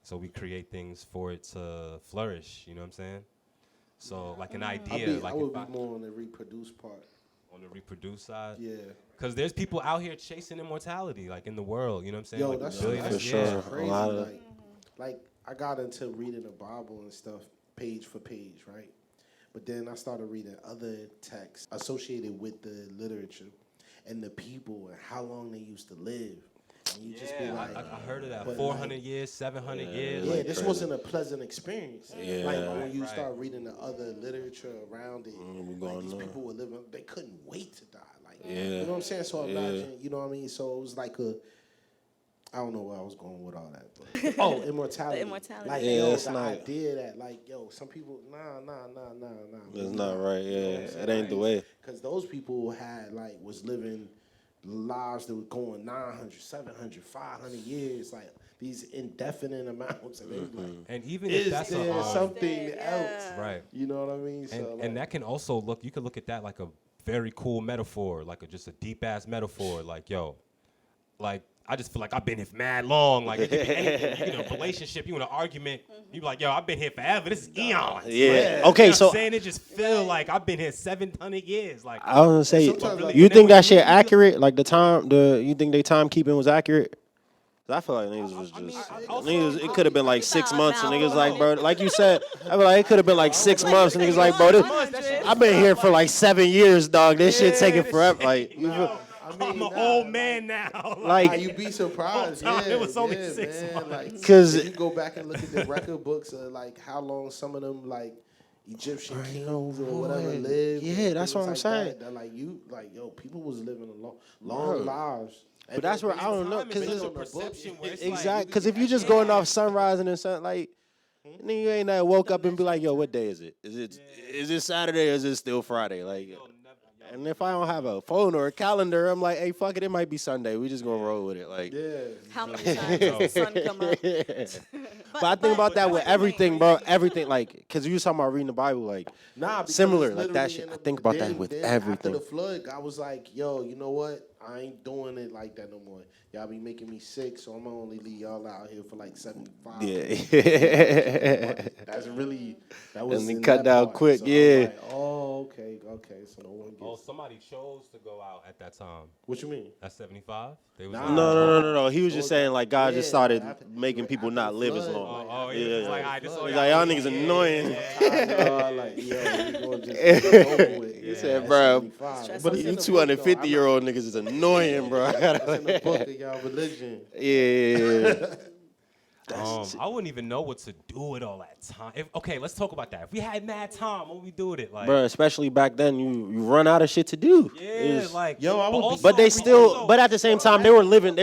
So we create things for it to flourish. You know what I'm saying? So like an idea,
I
like
would
if I,
be more on the reproduce part.
on the reproduce side,
Yeah.
because there's people out here chasing immortality, like in the world. You know what I'm saying?
Yo,
like
that's
billionaires.
For sure.
Yeah.
crazy.
A lot of-
Like I got into reading the Bible and stuff page for page, right? But then I started reading other texts associated with the literature and the people and how long they used to live. And you just be
Yeah,
like,
I heard of that.
but
400 years, 700 years.
yeah,
like,
this
crazy.
wasn't a pleasant experience.
Yeah.
Like when you
Right.
start reading the other literature around it,
we
like
going
these
on.
people were living, they couldn't wait to die. Like,
Yeah.
you know what I'm saying? So
Yeah.
imagine, you know what I mean? So it was like I don't know where I was going with all that. But, oh, immortality.
The immortality.
Like,
Yeah,
yo,
it's
the
not-
idea that, like, yo, some people, nah.
It's not right. Yeah, it ain't the way.
Because those people was living lives that were going 900, 700, 500 years, like these indefinite amounts. And they was like,
And even if
is
that's
there
a
something
Yeah.
else?
right,
You know what I mean?
and
So,
and that can also you could look at that like a very cool metaphor, like just a deep ass metaphor. Like like I just feel like I've been here for mad long. Like it could be anything. You know, relationship, you in an argument, you be like, yo, I've been here forever. This is eons.
Yeah.
Like,
Okay,
you know
so
what I'm saying? It just feel like I've been here 700 years. Like
I was gonna say,
Sometimes, like,
you think
when
that shit
you-
accurate? Like you think they timekeeping was accurate? 'Cause I feel like niggas was
I mean,
just
I also-
niggas. It could have been like 6 months, and
Now,
niggas like, bro, like you said, I feel like it could have been like 6 months, and niggas like, bro, I've been here for like 7 years, dog. This shit taking forever. Like, you feel,
I'm an old man now.
like,
Nah, you be surprised.
Whole time,
Yeah,
it was only
yeah,
6
man.
months.
Like,
'Cause-
if you go back and look at the record books of like how long some of them like Egyptian kings or whatever
boy.
lived.
Yeah,
and
that's
things
what I'm
like
saying.
That, like yo, people was living long lives.
But that's where I don't know,
Time,
cause
it's
it's
a perception where it's
exactly,
like,
because if you just going off sunrise and then sun, like, then you ain't that woke up and be like, yo, what day is it? Is it Saturday or is it still Friday? Like, and if I don't have a phone or a calendar, I'm like, hey, fuck it, it might be Sunday. We just gonna roll with it, like.
Yeah.
How many times does the sun come up?
But I think about that with everything, bro. Everything, like, because you was talking about reading the Bible, like,
Nah, because
similar,
it's
like that
literally
shit.
in
I
the-
think about that
then-
with
then
everything.
After the flood, God was like, yo, you know what? I ain't doing it like that no more. Y'all be making me sick, so I'm gonna only leave y'all out here for like 75.
Yeah.
That's really, that was
And they
in
cut
that
down
part.
quick,
So I'm
yeah.
like, oh, okay, so no one gets.
Oh, somebody chose to go out at that time.
What you mean?
At 75? They was
Nah.
like,
No. He was just saying, like, God just
Yeah,
started
after-
making people
after
not
the
live as
flood,
long.
Oh,
Yeah,
yeah. It's
yeah.
like, all right, this all
He's
y'all
like, y'all
need.
niggas
Yeah,
annoying.
Like, yo, we gonna just get it over with.
He
Yeah,
said,
that's
bro,
75.
But
it's
you
in the book, though.
250-year-old niggas is annoying, bro.
It's in the book of y'all religion.
Yeah.
I wouldn't even know what to do with all that time. Okay, let's talk about that. If we had mad time, what would we do with it? Like,
Bro, especially back then, you run out of shit to do.
yeah,
It's-
like,
Yo, I would be-
also-
But they
we
still,
also-
but at the same time, they were living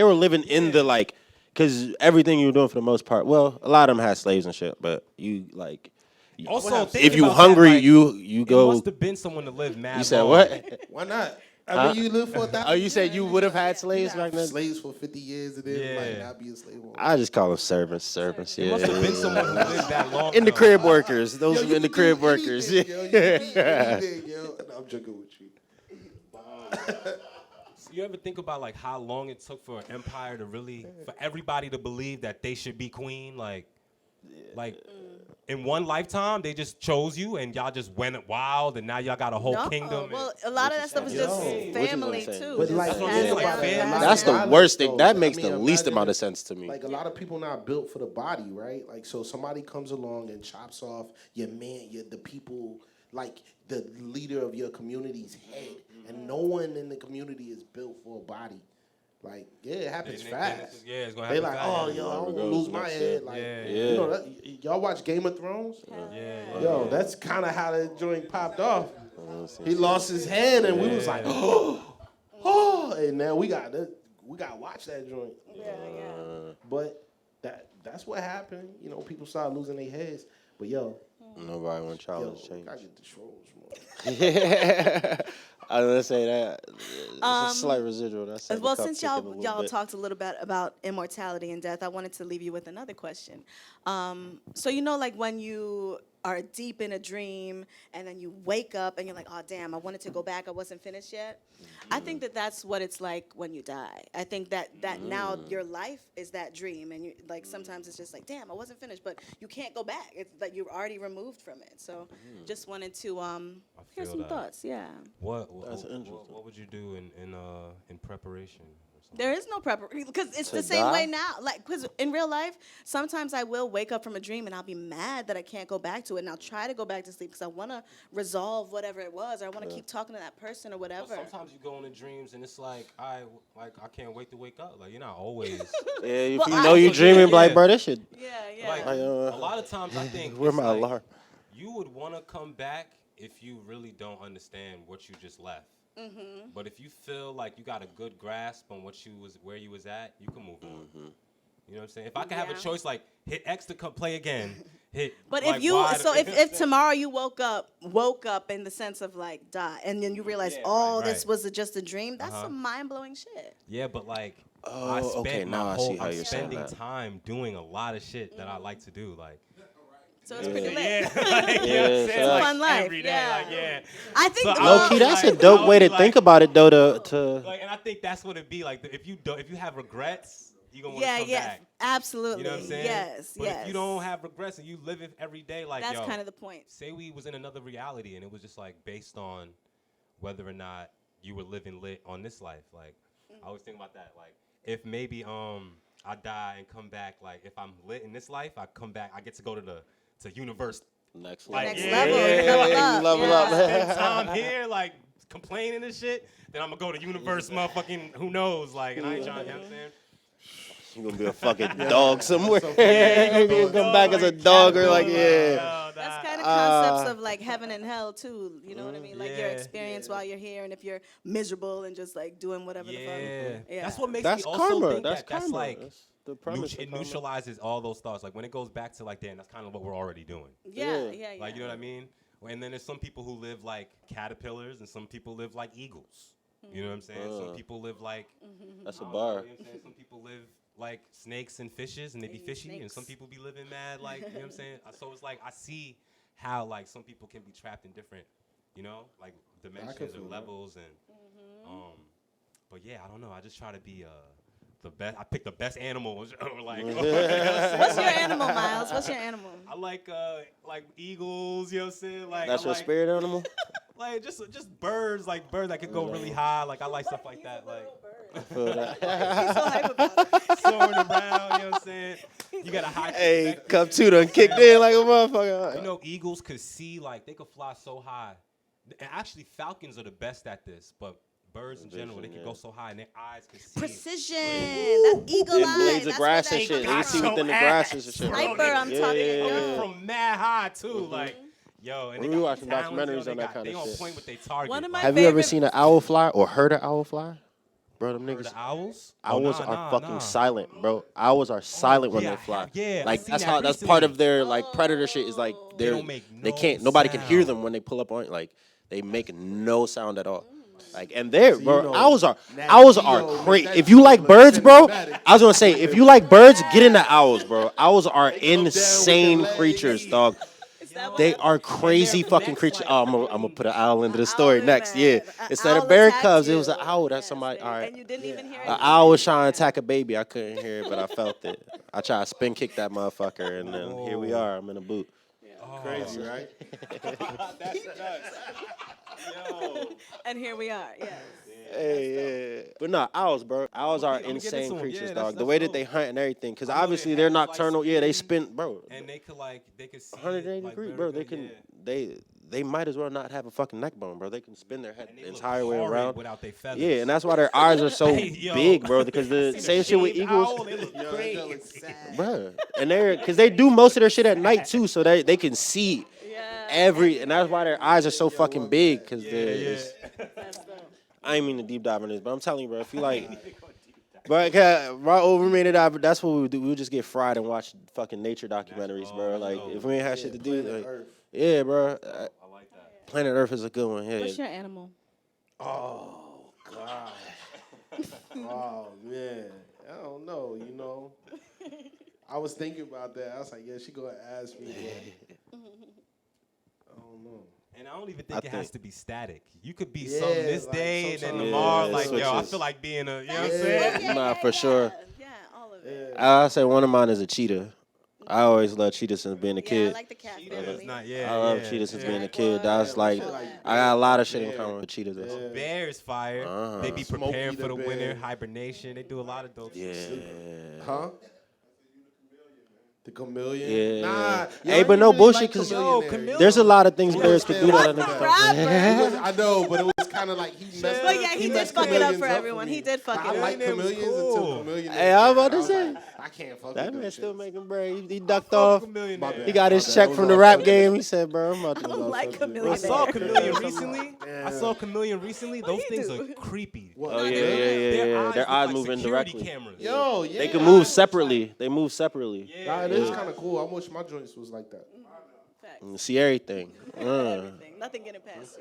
in the, like, because everything you were doing for the most part, well, a lot of them had slaves and shit, but you, like,
also,
if you hungry, you
It
go.
must have been someone to live mad.
You said
long.
what?
Why not? I mean, you live for 1,000
Oh, you said
years.
you would have had slaves back then?
Slaves for 50 years and then like
Yeah.
not be a slave.
I just call them servants.
It
Yeah.
must have been someone who lived that long.
In the
though.
crib workers, those
Yo, you
in the
can
crib
do
workers.
anything, yo. You can do anything, yo. No, I'm joking with you.
You ever think about like how long it took for an empire to really, for everybody to believe that they should be queen? Like in one lifetime, they just chose you and y'all just went wild and now y'all got a whole
No,
kingdom.
well, a lot of that stuff is
Yo,
just
what you
family
gonna say?
too.
But
Just
like,
That's what I'm
passed
saying, like,
down,
family.
passed
That's
down.
the worst thing.
though.
That
I
makes
mean,
the least
imagine
amount of
if-
sense to me.
Like a lot of people not built for the body, right? Like so somebody comes along and chops off the people, like the leader of your community's head, and no one in the community is built for a body. Like, yeah, it happens fast.
Yeah, it's gonna
They
happen
like,
fast.
oh, yo, I don't want to lose my head. Like,
Yeah.
you know, y'all watch Game of Thrones?
Yeah.
Yo, that's kind of how that joint popped off. He lost his head, and we was like, oh, and now we got to watch that joint.
Yeah.
But that's what happened. You know, people started losing their heads. But yo,
Nobody want
yo,
challenge change.
I get the trolls more.
I was gonna say that. It's a slight residual. That's like
Well,
the cup
since
ticking a little
y'all
bit.
talked a little bit about immortality and death, I wanted to leave you with another question. So you know, like when you are deep in a dream, and then you wake up and you're like, oh damn, I wanted to go back, I wasn't finished yet. I think that that's what it's like when you die. I think that now your life is that dream, and you like sometimes it's just like, damn, I wasn't finished, but you can't go back. It's like you're already removed from it. So just wanted to hear
feel
some
that.
thoughts. Yeah.
What would you do in preparation? Or something?
There is no preparation because it's
To
the same way
die?
now. Like, because in real life, sometimes I will wake up from a dream and I'll be mad that I can't go back to it, and I'll try to go back to sleep because I want to resolve whatever it was, or I want to keep talking to that person or
Well,
whatever.
sometimes you go into dreams and it's like I can't wait to wake up. Like you're not always.
Yeah, if
Well,
you
I-
know you're
Yeah,
dreaming,
yeah.
like, bro, this shit.
Yeah, yeah.
Like a lot of times I think
Where
it's
my
like,
alarm?
you would want to come back if you really don't understand what you just left.
Mm-hmm.
But if you feel like you got a good grasp on where you was at, you can move on. You know what I'm saying? If I could have a
Yeah.
choice, like hit X to come play again, hit.
But
like,
if you,
Y to-
so
you know what I'm
if
saying?
tomorrow you woke up in the sense of like die, and then you realize,
Yeah,
oh,
right,
this
right.
was just a dream. That's
Uh-huh.
some mind blowing shit.
Yeah, but like
Oh,
I spent
okay,
my
now I
whole,
see how
I'm
you're saying
spending
that.
time doing a lot of shit that I like to do, like.
So it's pretty lit.
Yeah, like, you know what I'm
Yeah,
saying?
so
Like,
fun life,
every day,
yeah.
like, yeah.
I think
So
the-
I
Low
would
key,
be
that's a
like- I
dope
would
way
be
to
like-
think about it, though. To
Like, and I think that's what it'd be like. If you have regrets, you gonna want to
yeah,
come
yeah,
back.
absolutely.
You know what I'm saying?
Yes,
But
yes.
if you don't have regrets and you live it every day, like,
that's
yo,
kind of the point.
say we was in another reality and it was just like based on whether or not you were living lit on this life. Like, I always think about that. Like, if maybe I die and come back, like if I'm lit in this life, I come back, I get to go to universe.
next
Like,
Next
yeah,
level,
yeah,
level
yeah,
up.
level
yeah.
up.
Spend time here, like complaining and shit. Then I'm gonna go to universe, motherfucking who knows, like, and I ain't trying. You know what I'm saying?
You're gonna be a fucking dog somewhere.
Yeah,
You're gonna come back as a dog or like, yeah.
That's kind of concepts of like heaven and hell too. You know what I mean? Like your
Yeah.
experience while you're here, and if you're miserable and just like doing whatever the fuck.
Yeah.
Yeah.
That's what makes
That's
me also
karma.
think
That's
that that's
karma.
like
That's the premise of
it
karma.
neutralizes all those thoughts. Like when it goes back to like, damn, that's kind of what we're already doing.
Yeah,
Yeah.
yeah, yeah.
Like, you know what I mean? And then there's some people who live like caterpillars and some people live like eagles. You know what I'm saying? Some people live like
That's a
I don't know,
bar.
you know what I'm saying? Some people live like snakes and fishes and they be
Hey,
fishy, and
snakes.
some people be living mad, like, you know what I'm saying? So it's like I see how like some people can be trapped in different, you know, like dimensions
feel
or
that.
levels, and but yeah, I don't know. I just try to be the best. I pick the best animal, or like
What's your animal, Miles? What's your animal?
I like eagles. You know what I'm saying? Like
That's
I
your
like,
spirit animal?
like just birds, like birds that could go really high. Like I like stuff like that, like
Feel that.
He's so hype about it.
soaring around. You know what I'm saying? You got a high.
Hey,
perspective.
Cup 2 done kicked in like a motherfucker.
You know, eagles could see, like, they could fly so high. And actually, falcons are the best at this, but birds in general, they
Vision,
can
yeah.
go so high and their eyes can see.
Precision. That eagle
And
eye.
blades of
That's
grass
where
and
that
shit. They
comes
see
got
from.
within the
your
grasses and
ass,
shit.
bro.
Sniper, I'm
Yeah,
talking.
yeah,
Coming
yeah.
from mad high, too. Like, yo, and
We
they
be
got
watching
talons,
documentaries
yo,
on that kinda
They on
shit.
point with their target.
One of my
like,
Have you ever
favorite-
seen an owl fly or heard an owl fly? Bro, them
heard
niggas.
of owls?
Owls
Oh,
are
nah,
fucking
nah.
silent, bro. Owls are silent when
yeah,
they
I
fly.
have- yeah, I
like
seen
that's
that
how that's part
recently.
of their like predator shit is like
They
they're
don't make
they
no
can't nobody can hear
sound.
them when they pull up on it. Like they make no sound at all. Like and they're
So you
bro,
know,
owls are
Nat
owls
Geo
are
make
crazy.
that
If you like
look
birds, bro,
cinematic.
I was gonna say if you like birds, get into owls, bro. Owls are insane
legs.
creatures, dog.
Is that what
They
that-
are crazy
their
fucking
necks,
creatures.
like,
Oh, I'm gonna put an owl into the
An
story
owl,
next.
man.
Yeah,
An
instead of
owl
bear
attacked
cubs, it
you.
was an owl. That's
Yes,
somebody.
baby.
All right.
And you didn't even hear
An
it.
owl was trying to attack a baby. I couldn't hear it, but I felt it. I tried to spin kick that motherfucker, and then here we are. I'm in a boot.
Crazy, right?
That's nuts. Yo.
And here we are. Yes.
Hey, yeah. But no, owls, bro. Owls are
I'ma get
insane
into 'em.
creatures,
Yeah,
dog. The
that's
way that
dope.
they hunt and everything, because
I know they
obviously
have,
they're
like,
nocturnal. Yeah, they
spin.
spin, bro.
And they could see
180
like,
degrees,
very
bro. They
good,
can,
yeah.
they might as well not have a fucking neck bone, bro. They can spin their head
And
the
they look
entire way
horrid
around.
without their feathers.
Yeah, and that's why their eyes are so
Hey, yo.
big, bro. Because the
See
same shit with
shaved
eagles,
owl, they look crazy.
bro. And they're because they do most of their shit at night too, so they can see
Yeah.
and that's why their eyes are so fucking big. Because
Yeah.
That's dope.
I ain't mean to deep dive in this, but I'm telling you, bro. If you like, bro, my old roommate and I, that's what we would do. We would just get fried and watch fucking nature documentaries, bro. Like if we ain't had shit to do, like, yeah, bro.
I like that.
Planet Earth is a good one. Yeah.
What's your animal?
Oh God. Oh man. I don't know. You know. I was thinking about that. I was like, yeah, she gonna ask me. But don't know.
And I don't even think it has
think-
to be static. You could be
Yeah,
something this
like
day and then
sometimes-
tomorrow,
Yeah,
like, yo, I
switches.
feel like being a, you know what I'm
That's
saying?
true.
Nah, for sure.
Yeah, all of it.
I say one of mine is a cheetah. I always loved cheetah since being a
Yeah,
kid.
I like the cat
Cheetah
family.
is not,
I love cheetah since being a kid. That's
Jaguar,
like,
all that.
I got a lot of shit in common with cheetahs.
Yeah.
Bears fire. They be
Smokey
preparing
the
for the winter,
bear.
hibernation. They do a lot of dope
Yeah.
shit.
Huh? The chameleon?
Yeah.
Nah.
Hey, but no bullshit, 'cause
chameleon.
There's a lot of things bears could do that.
What's the
I
rapper?
I know, but it was kind of like he messed
But yeah, he did
messed
fuck it up
chameleons
for everyone.
me.
He did fuck
I
it up.
like
Chameleon was
chameleons
cool.
until chameleon.
Hey, I was about to
was
say.
like, I can't fuck
that
with
man
them
still
shits.
making bread. He ducked off.
Chameleon.
My bad.
He got his
My bad.
check
That
from
was
the
all
rap
fucking-
game. He said, bro, I'm about to
I don't like
I
chameleon.
saw
Bear.
Chameleon recently.
Yeah.
I saw Chameleon recently.
What
Those
he
things
do?
are creepy.
What?
Oh, yeah,
Their
Their
eyes
eyes
look
moving
like security
directly.
cameras.
Yo, yeah.
They can move separately. They move separately.
Yeah.
Nah, it is kind of cool. I wish my joints was like that.
Facts.
See everything.
Everything. Nothing getting past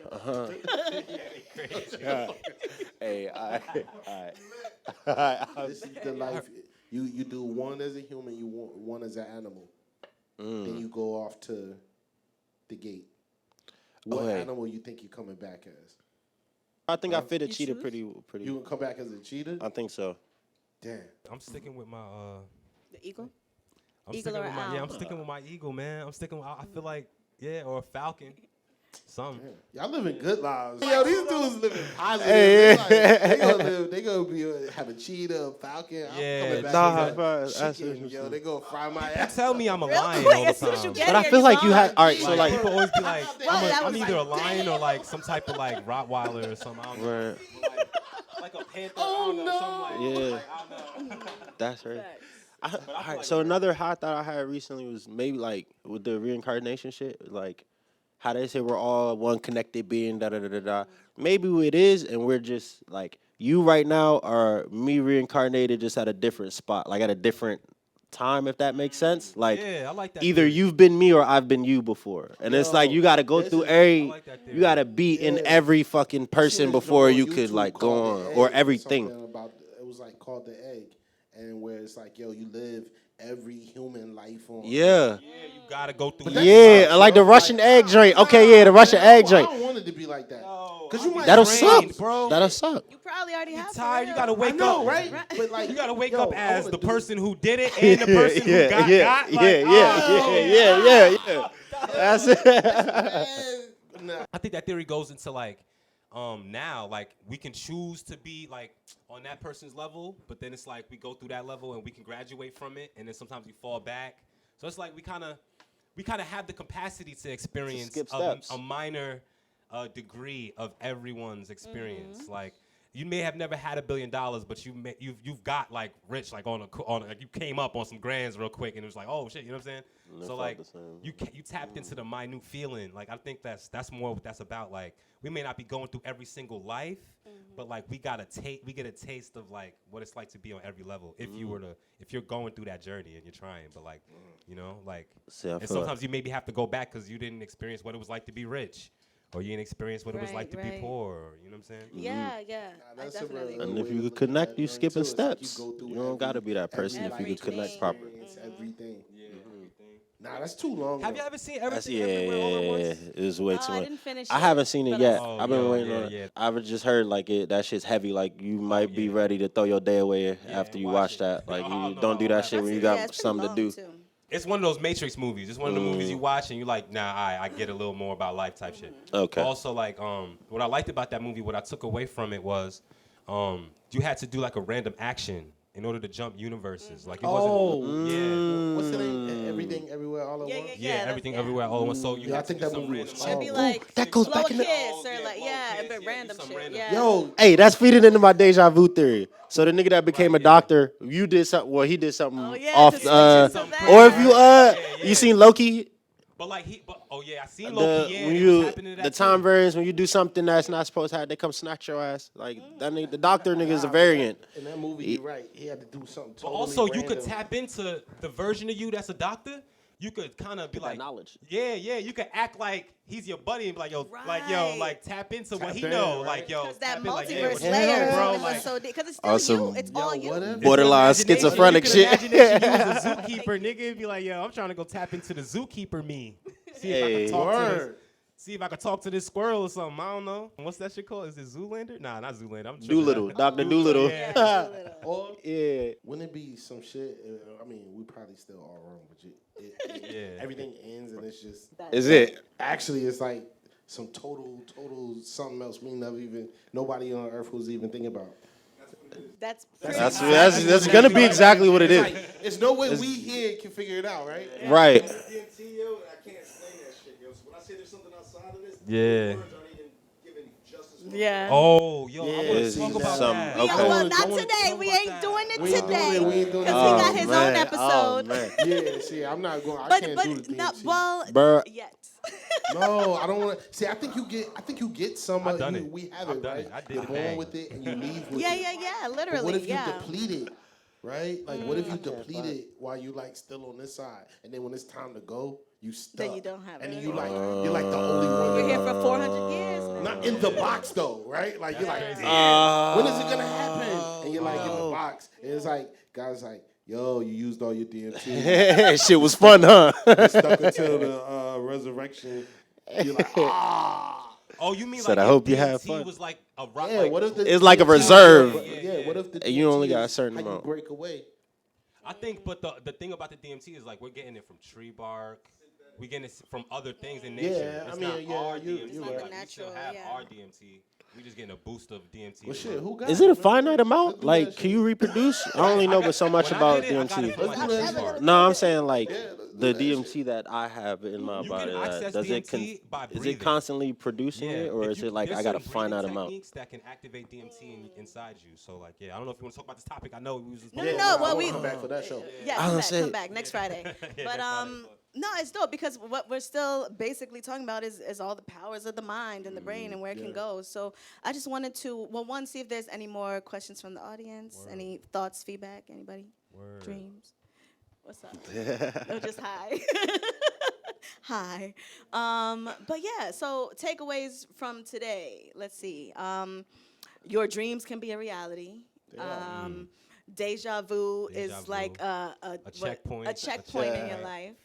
you.
Hey, I.
This is the life. You do one as a human, you want one as an animal. Then you go off to the gate. What
Okay.
animal you think you're coming back as?
I think I fit a
You
cheetah
choose?
pretty.
You gonna come back as a cheetah?
I think so.
Damn.
I'm sticking with my
The eagle?
I'm
Eagle
sticking
or
with my,
owl?
yeah, I'm sticking with my eagle, man. I'm sticking with, I feel like, yeah, or a falcon. Something.
Y'all living good lives. Yo, these dudes living positive.
Hey,
They gonna live. They gonna be have a cheetah, a falcon. I'm
Yeah,
coming back
nah,
as
bro,
a
that's
chicken.
interesting.
Yo, they gonna fry my
People
ass.
tell me I'm a
Real
lion
quick,
all the
as soon as you
time.
get
But I
here,
feel
you're
like you
gone.
had. All right, so
Like,
like.
people always be like,
Well, that
I'm
was
either a
like-
lion or like some type of like Rottweiler or something. I don't know.
Right.
Like a panther. I don't know. Something like,
Yeah.
like, I don't know.
That's right.
Facts.
Alright, so another hot thought I had recently was maybe like with the reincarnation shit, like how they say we're all one connected being, da da da da da. Maybe it is, and we're just like you right now are me reincarnated just at a different spot, like at a different time, if that makes sense. Like
Yeah, I like that.
either
theory.
you've been me or I've been you before, and it's like
Yo,
you got to go
this
through
is-
every.
I like that theory.
You got to be in
Yeah.
every fucking person
Seen this
before
joint
you
on
could
YouTube
like go
called The
on
Egg
or
or
everything.
something about it was like called The Egg, and where it's like, yo, you live every human life on.
Yeah.
Yeah, you gotta go through.
Yeah, I like the Russian egg joint. Okay, yeah, the Russian egg
I
joint.
don't want it to be like that. Cause you might
That'll
trained,
suck,
bro.
That'll suck.
You probably already have. for
Tired. You
real.
gotta
I
wake
know,
up.
right? But like,
You gotta wake
yo,
up
I
as
wanna
the
do-
person who did it and the person who got. Like,
That's it.
Nah.
I think that theory goes into like now like we can choose to be like on that person's level, but then it's like we go through that level and we can graduate from it, and then sometimes we fall back. So it's like we kind of have the capacity to experience
skip
a
steps.
minor degree of everyone's experience. Like you may have never had $1 billion, but you've got like rich like on like you came up on some grands real quick, and it was like, oh shit, you know what I'm saying?
Never
So
felt
like
the same.
you tapped into the minute feeling. Like I think that's more what that's about. Like we may not be going through every single life, but like we get a taste of like what it's like to be on every level. If you're going through that journey and you're trying, but like you know, like
See, I
and
feel like-
sometimes you maybe have to go back because you didn't experience what it was like to be rich, or you didn't experience what it was like to be
Right.
poor. You know what I'm saying?
Yeah, yeah. I
That's a
definitely.
real-
And
way
if
to
you
look
could
at
connect,
that
you
joint,
skipping
too. It's like
steps.
go through
You don't gotta be that person if you could
everything.
connect properly.
Everything. Nah, that's too long.
Have
though.
you ever seen
That's
everything everywhere all at once?
It was way
Oh,
too
I
much.
didn't finish
I
it,
haven't seen it
but
yet.
Oh,
I've been
yo,
waiting
yeah,
on it.
yeah.
I've just heard like that shit's heavy. Like you might be
yeah.
ready to throw your day away after
and
you
watch
watch
it.
that. Like
Oh,
you
no,
don't do
no,
that shit when you
Yeah,
got
it's pretty
something to
long,
do.
too.
It's one of those Matrix movies. It's one of the movies you watch and you like, nah, I get a little more about life type shit.
Okay.
But also, like, what I liked about that movie, what I took away from it was, you had to do like a random action in order to jump universes. Like it wasn't. Yeah.
What's the name? Everything, everywhere, all at
Yeah,
once.
yeah,
Yeah,
that's-
everything
yeah.
everywhere all at once. So you
Yeah, I
had to
think
do
that
some
movie was
random
hard.
It'd be
shit.
like
that goes
blow
back
a
in the-
kiss
Oh,
or
yeah,
like
blow a
yeah,
kiss,
but
yeah,
random
do some
shit.
random
Yeah.
Yo,
Hey, that's feeding into my deja vu theory. So the nigga that became a
yeah.
doctor, you did something. Well, he did something
Oh, yeah,
off.
just switching to that.
Or if you
Yeah,
you
yeah.
seen Loki,
But like oh yeah, I seen
the
Loki. Yeah,
when
it
you
was happening to that
the time
too.
variance when you do something that's not supposed to happen, they come snatch your ass. Like that nigga, the doctor nigga is a variant.
in that movie, you're right. He had to do something
But
totally
also, you could
random.
tap into the version of you that's a doctor. You could kind of be
that
like,
knowledge.
Yeah, you could act like he's your buddy and be like, yo,
Right.
tap into what
Tap
he
in,
know,
right?
like, yo,
Because that
tap in, like, yeah,
multiverse
what you
layer
know, bro,
was
like,
so because it's still
Awesome.
you. It's all you.
whatever.
Borderline
imagination.
schizophrenic
You
shit.
could imagination you was a zookeeper, nigga, and be like, yo, I'm trying to go tap into the zookeeper me. See if I
Hey.
can talk to this.
Word.
see if I could talk to this squirrel or something. I don't know. What's that shit called? Is it Zoolander? Nah, not Zoolander. I'm tripping.
Doolittle, Dr. Doolittle.
Yeah, Doolittle.
Or
Yeah.
wouldn't it be some shit? I mean, we probably still all wrong, but
Yeah.
everything ends and it's just.
Is it?
Actually, it's like some total something else nobody on earth was even thinking about.
That's
That's gonna be exactly what it is.
Like, there's no way we here can figure it out, right?
Right.
DMT, yo, I can't explain that shit, yo. So when I say there's something outside of this,
Yeah.
the words aren't even giving justice.
Yeah.
Oh, yo, I want to
Yes,
talk about
some-
that.
okay.
Yeah, well,
I
not
wanna
today.
talk
We
about
ain't
that.
doing it
We ain't doing
today.
it. We ain't doing
Because
it.
he got his own episode.
man.
Yeah, see, I'm not going. I
But
can't
but
do the
no,
DMT.
well,
Bruh.
yet.
No, I don't want to. See, I think you get some
I've
of
done
you.
it.
We have
I've
it,
done
right?
it. I did
You're
the
born
thing.
with it and you leave with
Yeah,
it.
yeah, yeah.
But
Literally,
what if you
yeah.
deplete it, right? Like, what if you deplete it while you like still on this side, and then when it's time to go, you stuck.
Then you don't have
and
it
then you
anymore.
you're like the only one.
We're here for 400 years now.
Not in the box though, right? Like you're like,
crazy.
damn, when is it gonna happen? And you're like in the box, and it's like guys like, yo, you used all your DMT,
Shit was fun, huh?
stuck until the resurrection. You're like, ah.
Oh, you mean
Said,
like
I
if
hope you have
DMT
fun.
was like a rock?
Yeah,
like,
what if the
It's like a
DMT
reserve.
Yeah, what if the
And you only got a
is
certain
how you
amount.
break away?
I think, but the thing about the DMT is like we're getting it from tree bark. We getting it from other things in nature.
Yeah,
it's
I mean,
not
yeah,
our
you-
DMT.
you're
Like,
right.
we still
Natural,
have
yeah.
our DMT. We just getting a boost of DMT.
Well, shit, who got
Is it a
man?
finite amount?
Let's do
Like,
that
can
shit.
you reproduce? I only know but so much
When I
about
did it, I got it
DMT.
from, like,
Let's do
a
that
tree
shit.
bark.
No, I'm saying like
Yeah, let's do
the
that
DMT that I have in my
You
body.
can access
Does it
DMT by
is it
breathing.
constantly producing
Yeah,
it, or
if
is
you-
it like
there's
I got a
certain
finite
breathing
amount?
techniques that can activate DMT inside you. So like, yeah, I don't know if you want to talk about this topic. I know we was just
No,
talking
no,
about-
well,
I
we
wanna come back for that show.
Yeah,
I
come
was
back,
saying-
come back next Friday.
Yeah,
But
next Friday.
no, it's dope because what we're still basically talking about is all the powers of the mind and the brain and where it can go. So I just wanted to, well, one, see if there's any more questions from the audience, any thoughts, feedback, anybody, dreams. What's up? No, just hi. Hi. But yeah, so takeaways from today. Let's see. Your dreams can be a reality. Deja vu
Deja
is
vu.
like a
checkpoint.
A checkpoint in your
checkpoint.
life.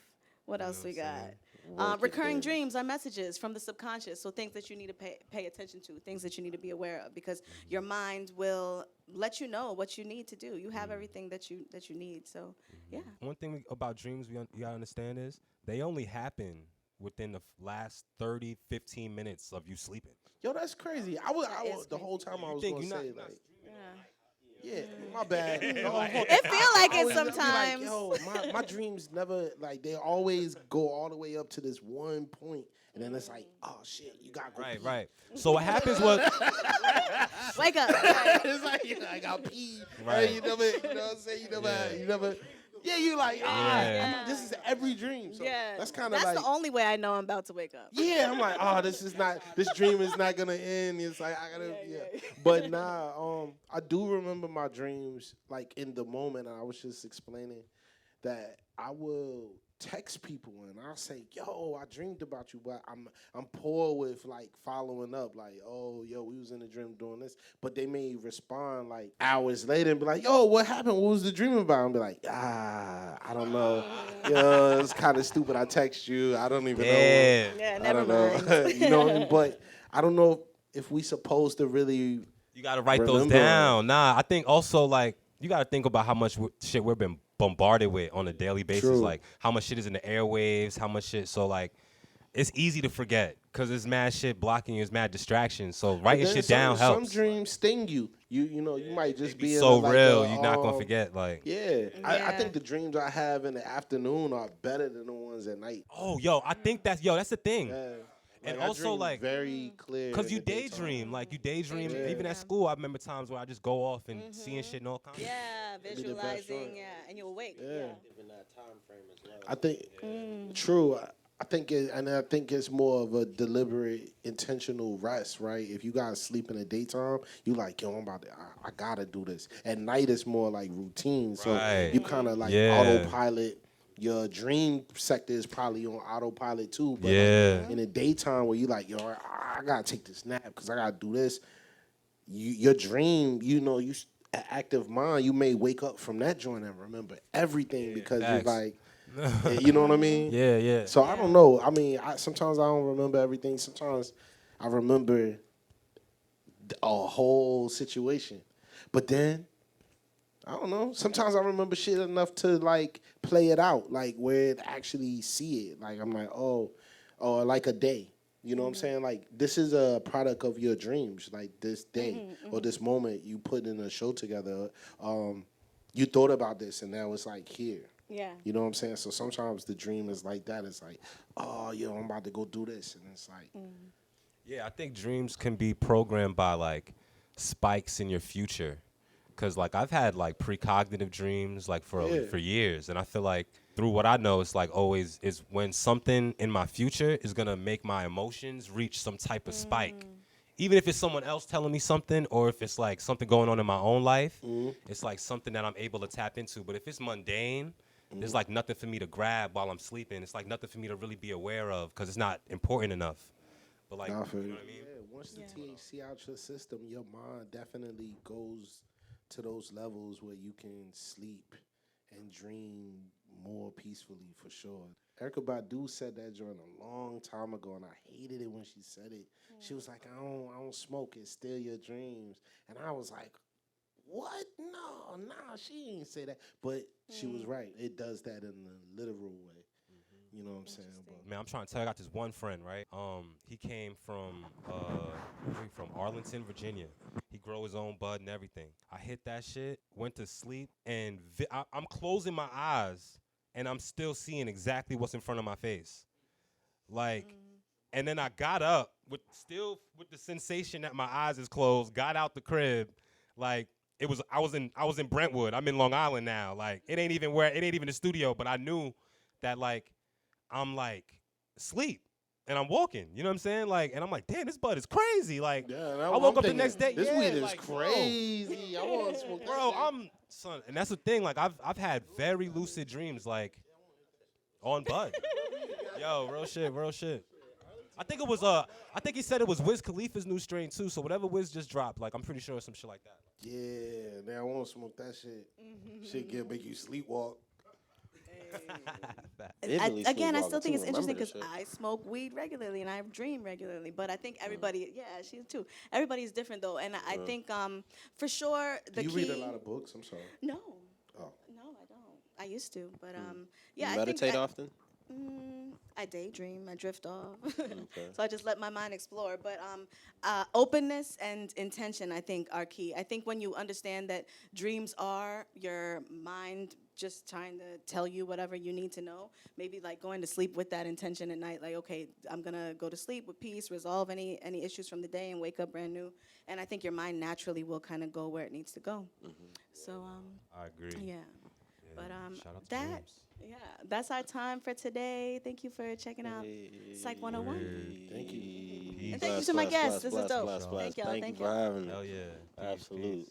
What else we
what I'm
got?
saying?
Recurring dreams are messages from the subconscious, so things that you need to pay attention to, things that you need to be aware of, because your mind will let you know what you need to do. You have everything that you need. So, yeah.
One thing about dreams you gotta understand is they only happen within the last 30, 15 minutes of you sleeping.
Yo, that's crazy. I was
is
the whole time I was
think
gonna
you're not-
say
you're not
like,
Yeah.
yeah, my bad.
It feel like
I
it
was just be
sometimes.
Like, yo, my dreams never like they always go all the way up to this one point, and then it's like, oh shit, you got
Right, right. So what happens was
Wake up.
It's like I got pee.
Right.
Right. You know what I'm saying? You never. Yeah, you like
Yeah.
this is every dream. So
Yeah.
that's kind of
That's
like
the only way I know I'm about to wake up.
yeah. I'm like this dream is not gonna end. It's like I gotta yeah. But nah, I do remember my dreams like in the moment. I was just explaining that I will text people and I'll say, yo, I dreamed about you, but I'm poor with like following up, like, oh, yo, we was in the dream doing this. But they may respond like hours later and be like, yo, what happened? What was the dream about? And be like, I don't know. Yo, it's kind of stupid. I text you. I don't even know.
Yeah,
I
never
don't know.
mind.
You know what I mean? But I don't know if we supposed to really
you gotta write those
Remember.
down. Nah, I think also like you gotta think about how much shit we've been bombarded with on a daily basis.
True.
Like how much shit is in the airwaves, how much shit. So like, it's easy to forget because there's mad shit blocking you. There's mad distractions. So writing
Then
shit
some,
down helps.
Some dreams sting you. You know, you might just be in
so
like
real.
a,
You're not gonna forget. Like,
Yeah. I
Yeah.
think the dreams I have in the afternoon are better than the ones at night.
oh, yo, I think that's the thing.
Yeah.
And
I
also,
dream
like,
very clear.
Cause
in
you
the daytime.
daydream, like you daydream.
Yeah.
Even at school, I remember times where I just go off and seeing shit and all kinds.
Yeah,
be the best
visualizing,
one.
yeah, and you're awake.
Yeah.
Yeah.
I think true. I think it's more of a deliberate, intentional rest, right? If you guys sleep in the daytime, you like, yo, I gotta do this. At night, it's more like routine, so
Right.
you kind of like
Yeah.
autopilot. Your dream sector is probably on autopilot too, but
Yeah.
like in the daytime where you like, yo, I gotta take this nap because I gotta do this. Your dream, active mind, you may wake up from that joint and remember everything because
facts.
you're like. You know what I mean?
Yeah, yeah.
So I don't know. I mean, sometimes I don't remember everything. Sometimes I remember a whole situation, but then I don't know. Sometimes I remember shit enough to like play it out, like where it actually see it. Like I'm like, oh, or like a day. You know what I'm saying? Like this is a product of your dreams. Like this day or this moment you put in a show together. You thought about this and now it's like here.
Yeah.
You know what I'm saying? So sometimes the dream is like that. It's like, oh, yo, I'm about to go do this, and it's like,
Yeah, I think dreams can be programmed by like spikes in your future. Cause like I've had like precognitive dreams like for years, and I feel like through what I know, it's like always is when something in my future is gonna make my emotions reach some type of spike. Even if it's someone else telling me something, or if it's like something going on in my own life, it's like something that I'm able to tap into. But if it's mundane, there's like nothing for me to grab while I'm sleeping. It's like nothing for me to really be aware of because it's not important enough. But like,
nah,
you know what I mean?
yeah, once the THC out your system, your mind definitely goes to those levels where you can sleep and dream more peacefully for sure. Erykah Badu said that during a long time ago, and I hated it when she said it. She was like, I don't smoke, it steal your dreams. And I was like, what? No, nah, she ain't say that. But she was right. It does that in a literal way. You know what I'm saying? But
Man, I'm trying to tell you, I got this one friend, right? He came from where he from Arlington, Virginia. He grow his own bud and everything. I hit that shit, went to sleep, and I'm closing my eyes, and I'm still seeing exactly what's in front of my face. Like, and then I got up with the sensation that my eyes is closed. Got out the crib, like I was in Brentwood. I'm in Long Island now. Like it ain't even the studio, but I knew that like. I'm like asleep and I'm walking, you know what I'm saying? Like, and I'm like, damn, this bud is crazy. Like,
yeah,
I woke up the next day.
This
yeah,
weed is
like,
crazy. I want to smoke that
Bro,
shit.
son, and that's the thing. Like, I've had very lucid dreams, like, on bud. Yo, real shit. I think it was I think he said it was Wiz Khalifa's new strain too. So whatever Wiz just dropped, like, I'm pretty sure it's some shit like that.
Yeah, man, I want to smoke that shit. Shit make you sleepwalk.
Vividly
Again, I
sleepwalking
still think
too,
it's interesting
remember
because
this shit.
I smoke weed regularly and I dream regularly. But I think everybody, yeah, she too. Everybody's different though, and I think for sure the
Do you
key.
read a lot of books? I'm sorry.
No,
Oh.
no, I don't. I used to, but yeah,
You
I think
meditate often?
I daydream, I drift off.
Okay.
So I just let my mind explore. But openness and intention, I think, are key. I think when you understand that dreams are your mind just trying to tell you whatever you need to know, maybe like going to sleep with that intention at night, like, okay, I'm going to go to sleep with peace, resolve any issues from the day, and wake up brand new. And I think your mind naturally will kind of go where it needs to go. So,
I agree.
yeah. But
Shout out to
that,
dreams.
yeah, that's our time for today. Thank you for checking out Psych 101.
Thank you.
Peace.
And thank you to my guests. This is dope.
Bless.
Thank y'all.
Thank you
Thank
for
y'all.
having me.
Hell yeah. Peace,
Absolute.
peace.